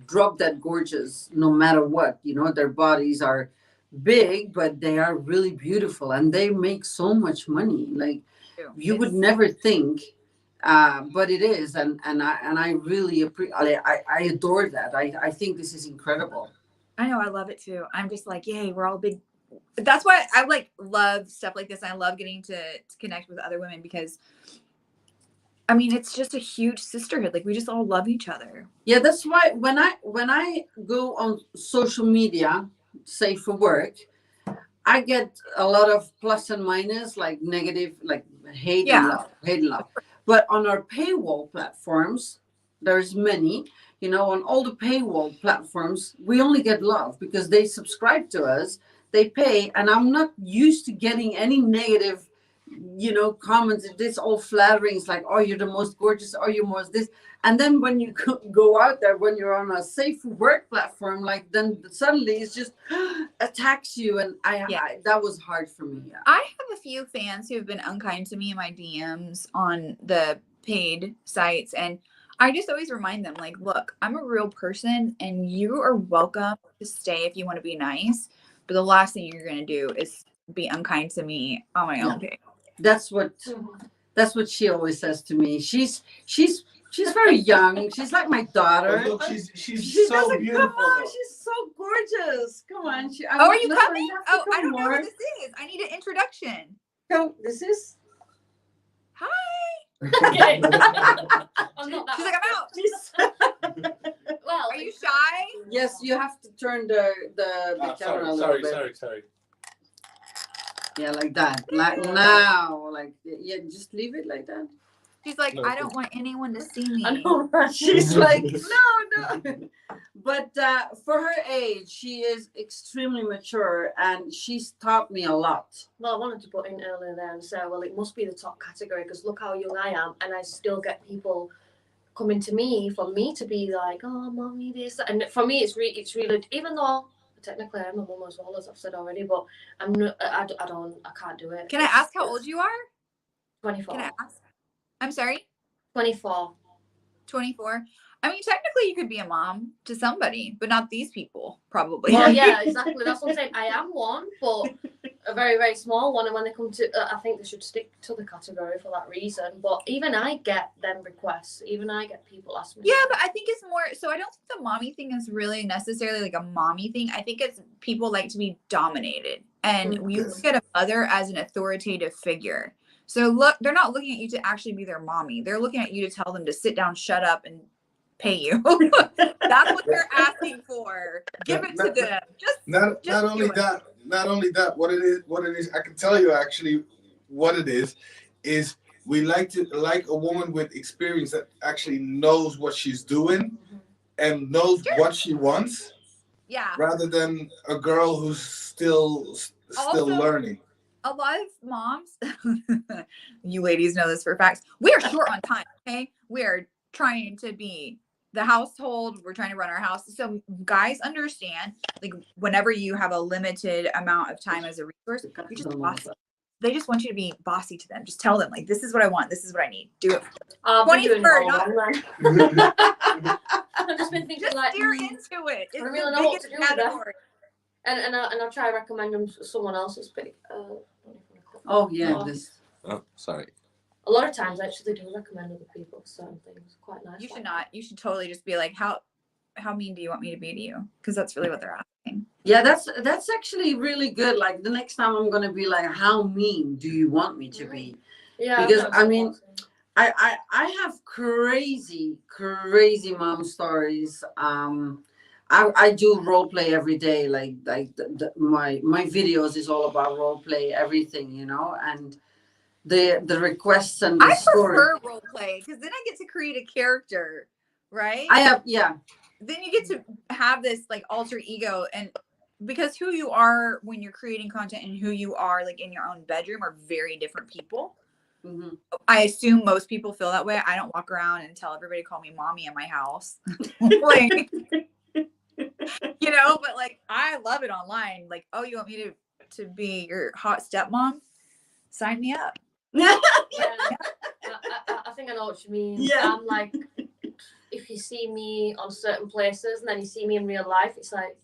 drop dead gorgeous no matter what. Their bodies are big, but they are really beautiful, and they make so much money. Like, you would never think. But it is, and I really I adore that. I think this is incredible. I know, I love it too. I'm just like, yay, we're all big. That's why I like love stuff like this. I love getting to connect with other women, because I mean, it's just a huge sisterhood. Like, we just all love each other. Yeah, that's why when I go on social media, say for work, I get a lot of plus and minus, like negative, like hate and love. But on our paywall platforms, there's many, on all the paywall platforms, we only get love because they subscribe to us, they pay, and I'm not used to getting any negative, comments, this all flattering. It's like, oh, you're the most gorgeous, oh, you're most this. And then when you go out there, when you're on a safe work platform, like then suddenly it's just attacks you. And I that was hard for me. Yeah. I have a few fans who have been unkind to me in my DMs on the paid sites. And I just always remind them, like, look, I'm a real person and you are welcome to stay if you want to be nice. But the last thing you're going to do is be unkind to me on my own page. That's what she always says to me. She's very young. She's like my daughter. Look, she's so beautiful. Come on, she's so gorgeous. Come on. Are you coming? Oh, I don't know what this is. I need an introduction. No, this is. Hi. Okay. I'm not that. She's like, I'm out. Well, are you shy? Yes, you have to turn the camera a little bit. Sorry. Yeah, like that. Like now, like just leave it like that. She's like, I don't want anyone to see me. I know, right? She's like, no. But for her age, she is extremely mature, and she's taught me a lot. Well, I wanted to put in earlier there and say, well, it must be the top category because look how young I am, and I still get people coming to me for me to be like, oh, mommy, this, and for me, it's really, even though technically I'm a mum as well, as I've said already, but I can't do it. Can I ask how old you are? 24. Can I ask? I'm sorry? 24. 24. I mean, technically you could be a mom to somebody, but not these people, probably. Well, yeah, exactly. That's what I'm saying. I am one, but a very, very small one. And when they come to, I think they should stick to the category for that reason. But even I get them requests. Even I get people ask me. Yeah, but I think it's more, so I don't think the mommy thing is really necessarily like a mommy thing. I think it's people like to be dominated. And you look at a mother as an authoritative figure. So look, they're not looking at you to actually be their mommy. They're looking at you to tell them to sit down, shut up, and pay you. That's what they're asking for. Give it to them. Not only that. What it is. I can tell you actually what it is we like a woman with experience that actually knows what she's doing and knows what she wants. Yeah. Rather than a girl who's still learning. A lot of moms, you ladies know this for a fact, we are short on time, okay? We are trying to be the household. We're trying to run our house. So guys understand, like, whenever you have a limited amount of time as a resource, you're just bossy. They just want you to be bossy to them. Just tell them, like, this is what I want. This is what I need. Do it. 21st, not... I've just been thinking, just like, steer into it. It's I really the know what to biggest do with that. category. And I'll try to recommend them someone else's pick. Oh yeah, this. Oh, sorry. A lot of times, I actually do recommend other people certain things. Quite nice. You should not. You should totally just be like, how mean do you want me to be to you? Because that's really what they're asking. Yeah, that's actually really good. Like the next time I'm gonna be like, how mean do you want me to be? Yeah. Because I mean, I have crazy mom stories. I do role play every day. Like my videos is all about role play, everything, and the requests and the story. Prefer role play because then I get to create a character, right? Then you get to have this like alter ego, and because who you are when you're creating content and who you are like in your own bedroom are very different people. Mm-hmm. I assume most people feel that way. I don't walk around and tell everybody to call me mommy in my house. Like, but like I love it online. Like, oh, you want me to be your hot stepmom? Sign me up. Yeah. I think I know what you mean. Yeah. I'm like, if you see me on certain places and then you see me in real life, it's like,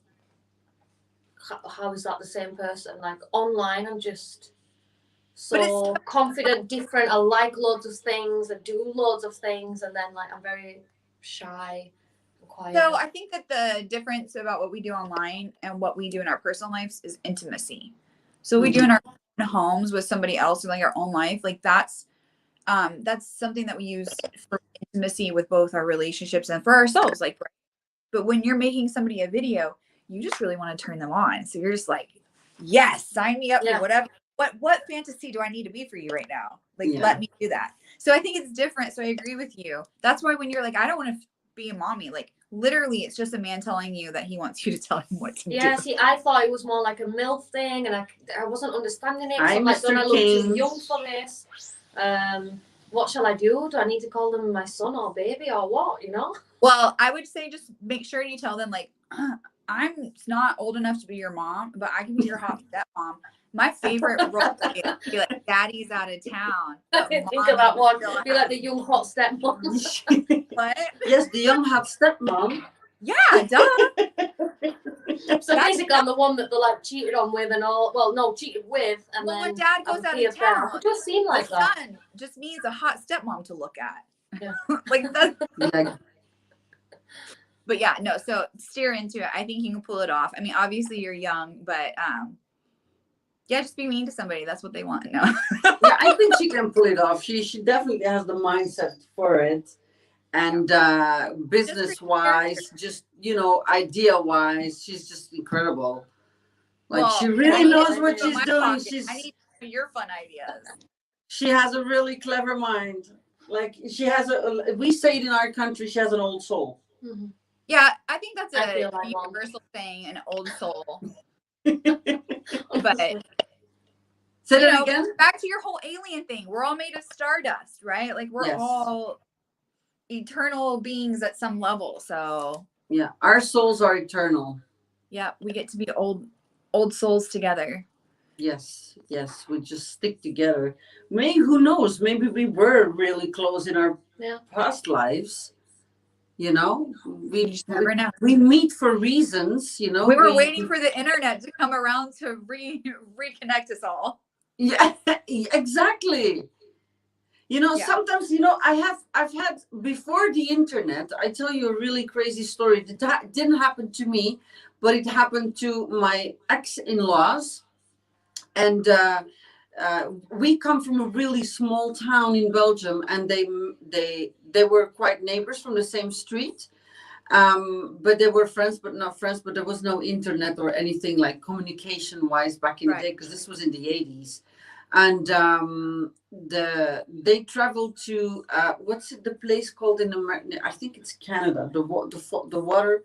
how is that the same person? Like online, I'm just so confident, different. I like loads of things. I do loads of things, and then like I'm very shy. Quiet. So I think that the difference about what we do online and what we do in our personal lives is intimacy. So we do in our homes with somebody else or like our own life, like that's something that we use for intimacy with both our relationships and for ourselves. Like, but when you're making somebody a video, you just really want to turn them on. So you're just like, yes, sign me up for whatever. What fantasy do I need to be for you right now? Like, let me do that. So I think it's different. So I agree with you. That's why when you're like, I don't want to be a mommy, like literally it's just a man telling you that he wants you to tell him what to Yeah, do. see, I thought it was more like a MILF thing, and I wasn't understanding it. Hi, So I'm like, don't I Mr. look too King. young for this? What shall I do? Do I need to call them my son or baby or what? You know? Well, I would say just make sure you tell them like, I'm not old enough to be your mom, but I can be your hot stepmom. My favorite role is to be like, Daddy's out of town. I but didn't think Mommy of that one. still Be like has-" the young hot stepmom. What? Yes, the young hot stepmom. Yeah, duh. So basically, I'm the one that they like cheated on with and all. Well, no, cheated with, and Well, then when Dad have goes a out BFF. of town, It does seem like the that. son just needs a hot stepmom to look at. Yeah. Like that's. Like, But yeah, no. So steer into it. I think you can pull it off. I mean, obviously you're young, but yeah, just be mean to somebody. That's what they want. No. yeah, I think she can pull it off. She definitely has the mindset for it. And business wise, just, you know, idea wise, she's just incredible. Like, she Well, really I need knows it what in she's my doing. pocket. I need your fun ideas. She has a really clever mind. Like, she has we say it in our country, she has an old soul. Mhm. Yeah, I think that's I a feel like one. universal thing, an old soul. But Say You that know, again? back to your whole alien thing. We're all made of stardust, right? Like we're Yes. all eternal beings at some level. So Yeah, our souls are eternal. yeah, we get to be old souls together. Yes, yes, we just stick together. Maybe, who knows? Maybe we were really close in our past lives. You know, You just never know. we meet for reasons. You know, We were waiting for the internet to come around to reconnect us all. Yeah, exactly. You know, Yeah. sometimes, you know, I've had before the internet. I tell you a really crazy story. That didn't happen to me, but it happened to my ex-in-laws. And we come from a really small town in Belgium, and they were quite neighbors from the same street. But they were friends, but not friends. But there was no internet or anything like communication-wise back in the day, because this was in the 80s. And they traveled to what's it, the place called in America? I think it's Canada. The water.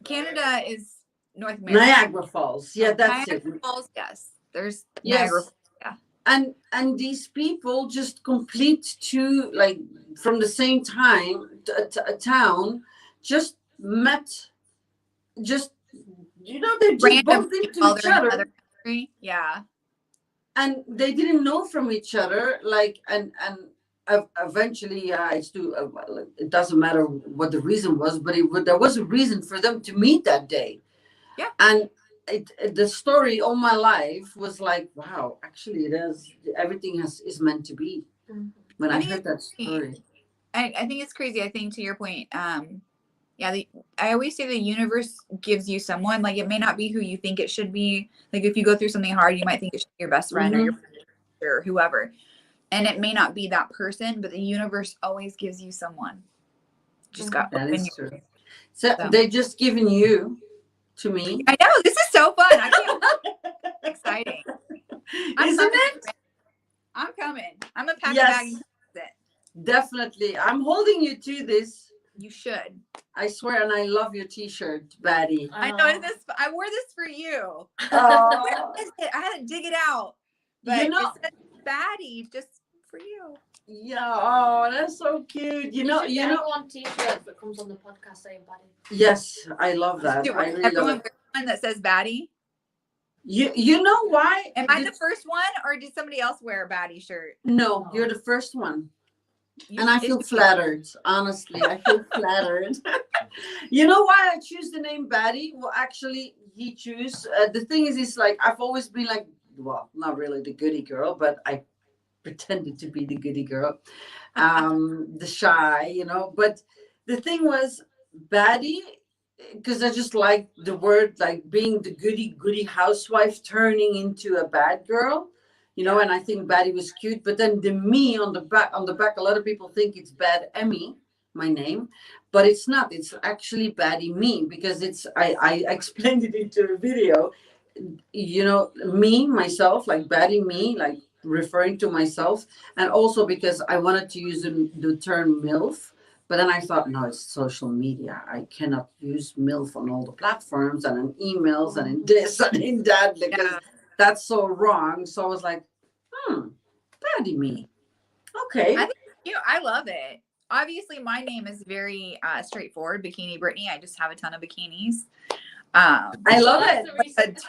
Canada is North America. Niagara Falls. Yeah, that's Niagara it. Falls, yes. There's Yes. Niagara Falls, yeah. And these people just complete two, like, from the same time, a town, just met, just, you know, they just bumped into each other. Yeah. And they didn't know from each other, like, and eventually, it doesn't matter what the reason was, but there was a reason for them to meet that day. Yeah. And the story all my life was like, wow, actually it is, everything is meant to be. When I heard that story, I think it's crazy. I think to your point, I always say the universe gives you someone. Like, it may not be who you think it should be. Like, if you go through something hard, you might think it should be your best friend or your or whoever, and it may not be that person, but the universe always gives you someone. Just got that open is your. true. So they just given you to me. I know, this is so fun. I can't. Exciting. Isn't it? I'm coming. I'm gonna pack Yes. a bag and it. Definitely. I'm holding you to this. You should. I swear, and I love your t-shirt, Baddie. I know this. I wore this for you. Oh, I had to dig it out. But you know, it says Baddie just for you. yeah. Oh, that's so cute. You know. one t-shirt that comes on the podcast saying Baddie. Yes, I love that. Dude, I really everyone love it. wears one that says Baddie. You know why? Am I the first one, or did somebody else wear a Baddie shirt? No, you're the first one. You- And I feel flattered. Honestly, I feel flattered. You know why I choose the name Baddie? Well, actually, he chose. The thing is like, I've always been like, well, not really the goody girl, but I pretended to be the goody girl, the shy, you know. But the thing was, Baddie, because I just like the word, like being the goody housewife turning into a bad girl. You know, and I think Baddie was cute, but then the me on the back, a lot of people think it's Baddiemi, my name, but it's not. It's actually Baddiemi, because I explained it into a video. You know, me, myself, like Baddiemi, like referring to myself, and also because I wanted to use the term MILF, But then I thought, no, it's social media. I cannot use MILF on all the platforms and in emails and in this and in that because that's so wrong. So I was like, Baddiemi. Okay. I love it. Obviously, my name is very straightforward, Bikini Brittany. I just have a ton of bikinis. I love it.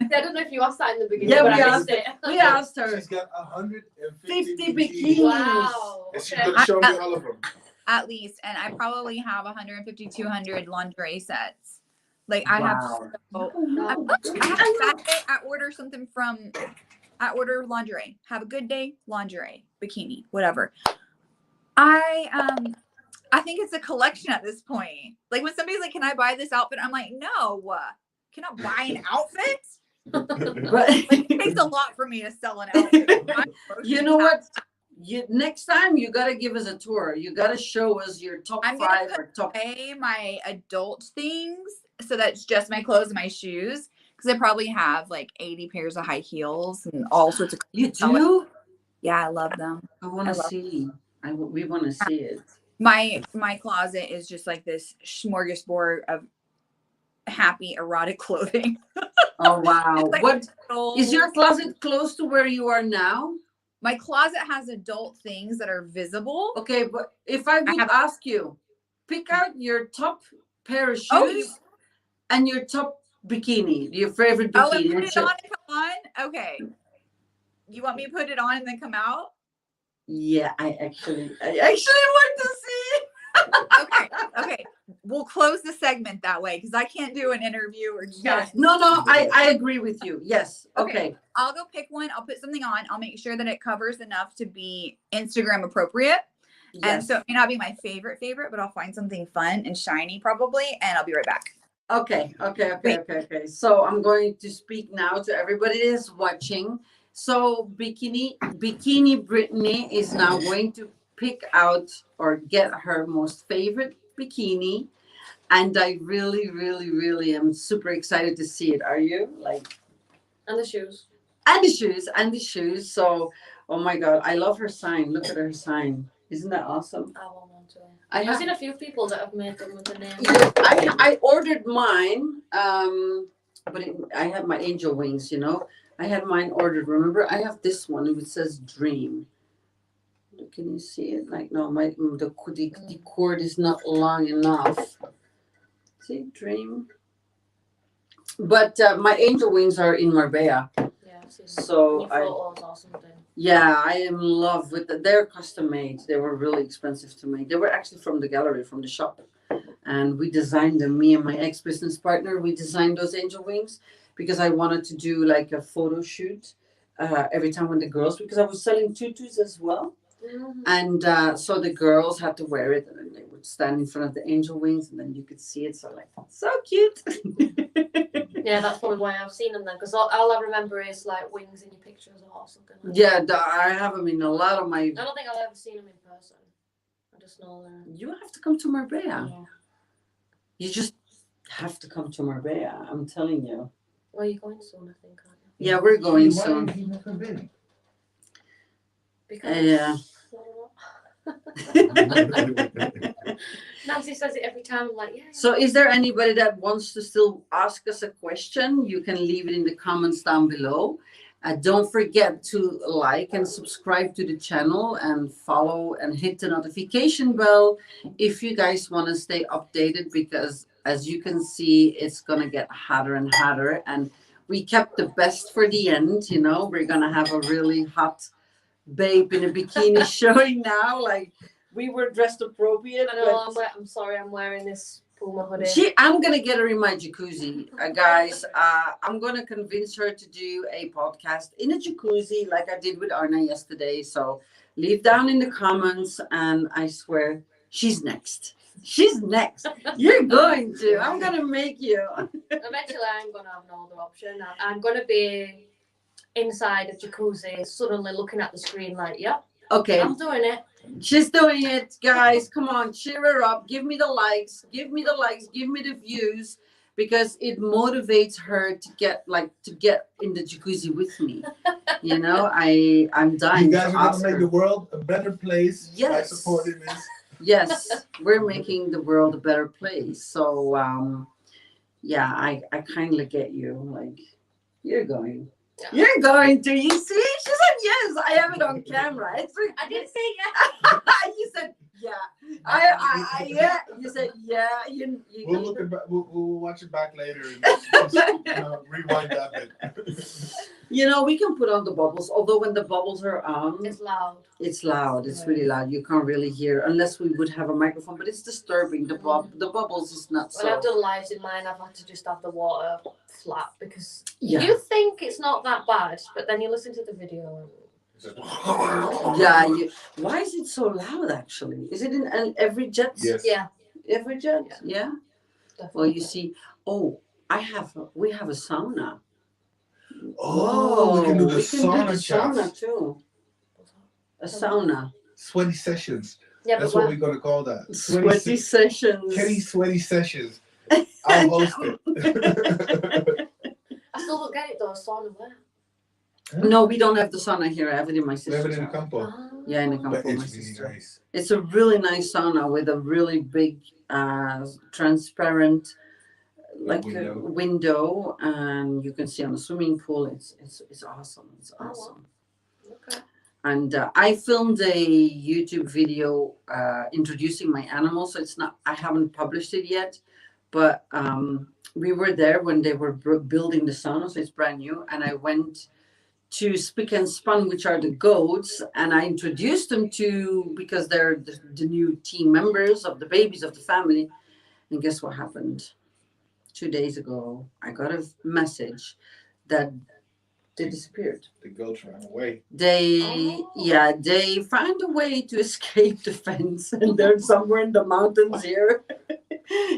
I don't know if you asked that in the beginning. Yeah, but we I asked missed it. We asked her. She's got 150 50 bikinis. bikinis. Wow. And she's Okay. gonna show me all of them. At least, and I probably have 150, 200 lingerie sets. Like I have, I have a bad day. I order something from, I order lingerie. Have a good day, lingerie, bikini, whatever. I think it's a collection at this point. Like when somebody's like, "Can I buy this outfit?" I'm like, "No, cannot buy an outfit." But Like, it takes a lot for me to sell an outfit. you know what? Next time you gotta give us a tour. You gotta show us your top I'm 5 gonna or top. pay my adult things, so that's just my clothes and my shoes. Because I probably have like 80 pairs of high heels and all sorts of. You do? Yeah, I love them. I want to see. We want to see it. My closet is just like this smorgasbord of happy erotic clothing. Oh wow! Like What adult- is your closet close to where you are now? My closet has adult things that are visible. Okay, but if I would ask you, pick out your top pair of shoes Oh, and your top bikini, your favorite Oh, bikini. and put it on and come on? Okay. You want me to put it on and then come out? Yeah, I actually want to see. Okay. We'll close the segment that way because I can't do an interview or chat. Yes. No, I agree with you. Yes. Okay. I'll go pick one. I'll put something on. I'll make sure that it covers enough to be Instagram appropriate. Yes. And so it may not be my favorite, but I'll find something fun and shiny probably, and I'll be right back. Okay. So I'm going to speak now to everybody that is watching. So Bikini Brittany is now going to pick out or get her most favorite bikini. And I really, really, really am super excited to see it. Are you? And the shoes. And the shoes. So, oh my God, I love her sign. Look at her sign. Isn't that awesome? I want one too. I've I've seen a few people that have made them with the name. I ordered mine, but I have my angel wings, I had mine ordered. Remember, I have this one. It says dream. Can you see it? No, the cord is not long enough. See, dream. But my angel wings are in Marbella. Yeah, I've seen them. So Your photos or something. Yeah, I am in love with them. They're custom made. They were really expensive to make. They were actually from the gallery, from the shop. And we designed them, me and my ex-business partner, we designed those angel wings because I wanted to do like a photo shoot every time when the girls, because I was selling tutus as well. Mm-hmm. And so the girls had to wear it and then they would stand in front of the angel wings and then you could see it. So so cute. Yeah, that's probably why I've seen them then, because all I remember is like wings in your pictures or something. Yeah, I have them in a lot of my. I don't think I've ever seen them in person. I just know them. You have to come to Marbella. Yeah. You just have to come to Marbella. I'm telling you. Well, you're going soon, I think, aren't you? Yeah, we're going Why soon. have you never been? Because Yeah. Nancy says it every time. I'm like, yeah. So is there anybody that wants to still ask us a question? You can leave it in the comments down below. Don't forget to like and subscribe to the channel and follow and hit the notification bell if you guys want to stay updated, because as you can see, it's going to get hotter and hotter. And we kept the best for the end. We're going to have a really hot babe in a bikini showing now. We were dressed appropriate. I know, I'm sorry, I'm wearing this Puma hoodie. I'm gonna get her in my jacuzzi, guys. I'm gonna convince her to do a podcast in a jacuzzi like I did with Arna yesterday. So leave down in the comments, and I swear she's next. She's next. You're going to. I'm gonna make you. Eventually, I'm gonna have no other option. I'm gonna be inside a jacuzzi, suddenly looking at the screen like, yep. Okay. I'm doing it. She's doing it, guys. Come on, cheer her up. Give me the likes. Give me the views, because it motivates her to get in the jacuzzi with me. I'm dying. You guys to are ask gonna make her. the world a better place by Yes. supporting this. Yes, we're making the world a better place. So yeah, I kind of get you. Like, you're going. Yeah. You're going to. You see? She said yes. I have it on camera. It's I didn't say yes. you said yeah. I yeah. You said yeah. We'll look at we'll watch it back later and just, rewind that bit. You know, we can put on the bubbles. Although when the bubbles are on, It's loud. it's loud. It's really loud. You can't really hear unless we would have a microphone. But it's disturbing. The bubbles is not When I've so. done lives in mine, I've had to just have the water flat because Yeah. you think it's not that bad, but then you listen to the video and Yeah. Why is it so loud? Actually, is it in every jet? Yes. yeah, Every jet. Yeah. definitely. Well, you see. Oh, we have a sauna. Oh, we can do the we sauna sauna chat. too. A sauna. Sweaty sessions. Yeah, That's but what we're gonna call that. Sweaty sessions. Kenny Sweaty Sessions. I'll host it. I still don't get it though. Sauna where? No, we don't have the sauna here. I have it in my We have it sister's in the house. campo. Yeah, in the campo. But My it's really sister. nice. It's a really nice sauna with a really big, transparent, like Window. a window, and you can see on the swimming pool. It's awesome. It's Oh, wow. awesome. Okay. And I filmed a YouTube video introducing my animals. So it's not. I haven't published it yet, but we were there when they were building the sauna. So it's brand new, and I went to Spick and Span, which are the goats, and I introduced them to because they're the new team members of the babies of the family. And guess what happened? 2 days ago, I got a message that they disappeared. The goats ran away. They found a way to escape the fence, and they're somewhere in the mountains here,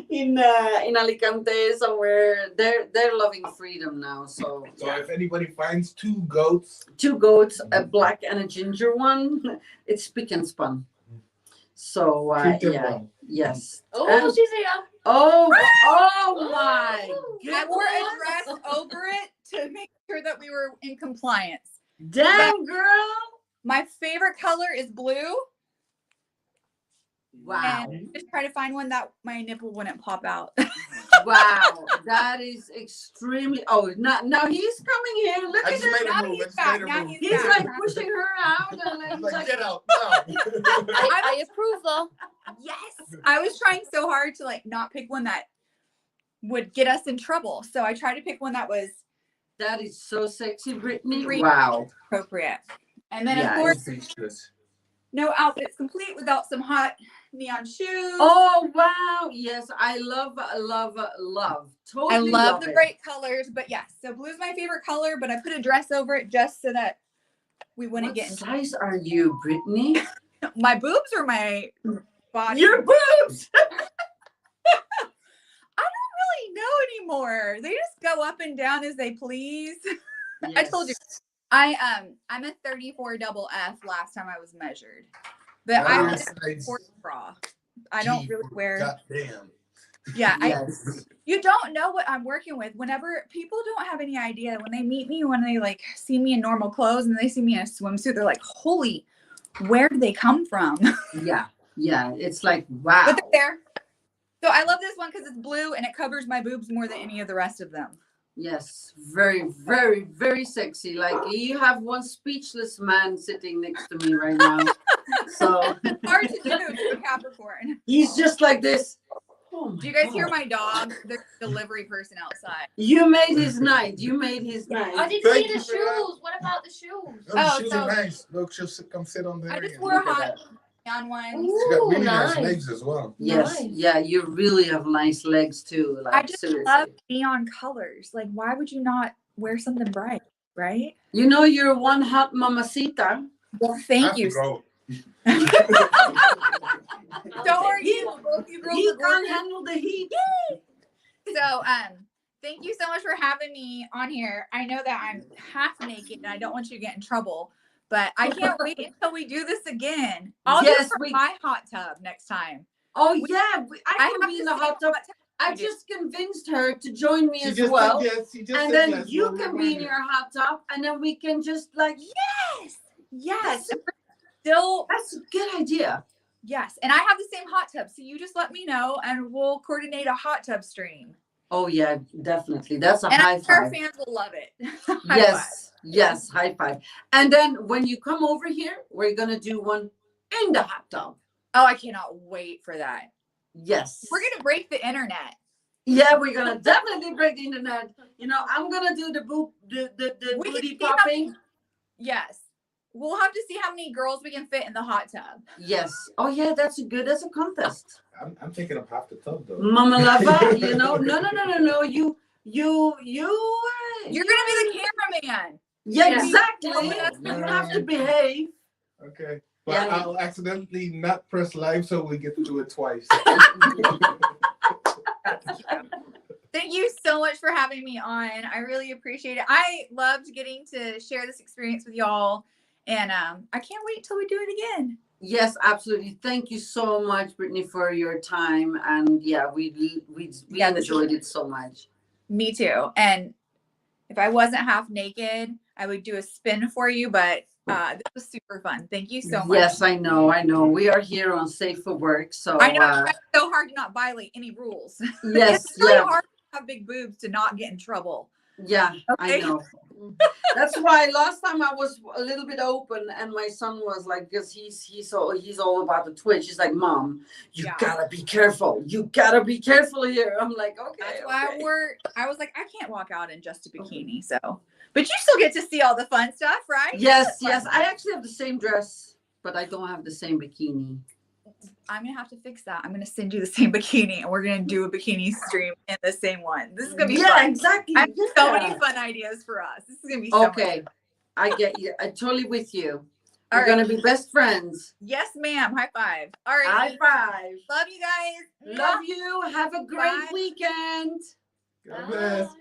in Alicante, somewhere. They're loving freedom now. So if anybody finds two goats, 2 goats, a black and a ginger one. It's Spick and Span. So keep them yeah, well. yes. Oh, she's here. Oh my I wore a goodness. dress over it to make sure that we were in compliance. Damn, girl. My favorite color is blue. Wow. And just try to find one that my nipple wouldn't pop out. Wow. That is extremely. Oh, now he's coming here. Look I at just him. made Now a move. he's I just back. made a Now move. He's back. like pushing her out. And He's I'm like, like, get out now. I approve though. Yes. I was trying so hard to like not pick one that would get us in trouble. So I tried to pick one that was that is so sexy, Brittany. Green. Wow. appropriate. And then Yeah, of course, Speechless. no outfit's complete without some hot neon shoes. Oh wow. Yes, I love. Totally. I love the it. bright colors, but yes, so blue's my favorite color, but I put a dress over it just so that we wouldn't What get in size are you, Brittany? my boobs or my body. Your boobs. I don't really know anymore. They just go up and down as they please. I told you. I'm a 34 double F last time I was measured. But I wear Nice. a sports bra. I don't really wear. Goddamn. Yeah, Yes. you don't know what I'm working with. Whenever people don't have any idea when they meet me, when they like see me in normal clothes and they see me in a swimsuit, they're like, "Holy, where did they come from?" Yeah. It's like wow. But they're there. So I love this one because it's blue and it covers my boobs more than any of the rest of them. Yes, very, very, very sexy. Like you have one speechless man sitting next to me right now. So Hard to do to a Capricorn. he's just like this. Oh my Do you guys God. hear my dog? The delivery person outside. You made his night. You made his night. I didn't Thank see the you for that. shoes. What about the shoes? Oh, Oh, shoes so- are nice. Look, she'll come sit on there. I just again. wore Look at hot that. neon ones. She's got really nice nice. legs as well. Yes, Nice. yeah, you really have nice legs too. Like I just seriously. love neon colors. Like, why would you not wear something bright, right? You know, you're one hot mamacita. Well, Have thank to you. go. Don't worry, He- both you girls He are can't gorgeous. handle the heat. So, thank you so much for having me on here. I know that I'm half naked and I don't want you to get in trouble, but I can't wait until we do this again. I'll do Yes, it for we- my hot tub next time. Oh yeah, I can have be to in the see hot tub. I you do. just convinced her to join me She as just well. said yes. She just And said then yes. you We'll can remind be in her. your hot tub, and then we can just like, Yes. Yes. Still, that's a good idea. Yes. And I have the same hot tub. So you just let me know and we'll coordinate a hot tub stream. Oh yeah, definitely. That's a And high I'm sure five. fans will love it. High Yes, five. yes, high five. And then when you come over here, we're gonna do one in the hot tub. Oh, I cannot wait for that. Yes. We're going to break the internet. Yeah, we're gonna definitely break the internet. You know, I'm gonna do the We can booty see how popping. Yes. We'll have to see how many girls we can fit in the hot tub. Yes. Oh yeah, that's a contest. I'm thinking of half the tub though. Mama Lava, you know, no. You. You're going to be the cameraman. Yeah, Yeah. exactly. No. You have to behave. Okay. But Yeah. I'll accidentally not press live, so we get to do it twice. Thank you so much for having me on. I really appreciate it. I loved getting to share this experience with y'all. And I can't wait till we do it again. Yes, absolutely. Thank you so much, Brittany, for your time. And yeah, we Yeah, this enjoyed it so much. Me too. And if I wasn't half naked, I would do a spin for you, but this was super fun. Thank you so much. Yes, I know. We are here on Safe for Work. So I know I tried so hard to not violate any rules. yes, It's really yeah. hard to have big boobs to not get in trouble. Yeah, I Okay. know. That's why last time I was a little bit open, and my son was like, because he's all about the Twitch. He's like, Mom, you Yeah. gotta be careful. You gotta be careful here. I'm like, okay. That's why okay. I was like, I can't walk out in just a bikini. So, but you still get to see all the fun stuff, right? Yes, That's yes. fun. I actually have the same dress, but I don't have the same bikini. I'm gonna have to fix that. I'm gonna send you the same bikini, and we're gonna do a bikini stream in the same one. This is gonna be Yeah, fun. exactly. I have so many Yeah. fun ideas for us. This is gonna be so much Okay, fun. I get you. I'm totally with you. All We're right. gonna be best friends. Yes, ma'am. High five. All right. High five. Love you guys. Love you. Have a great Bye. weekend. God bless. Bye.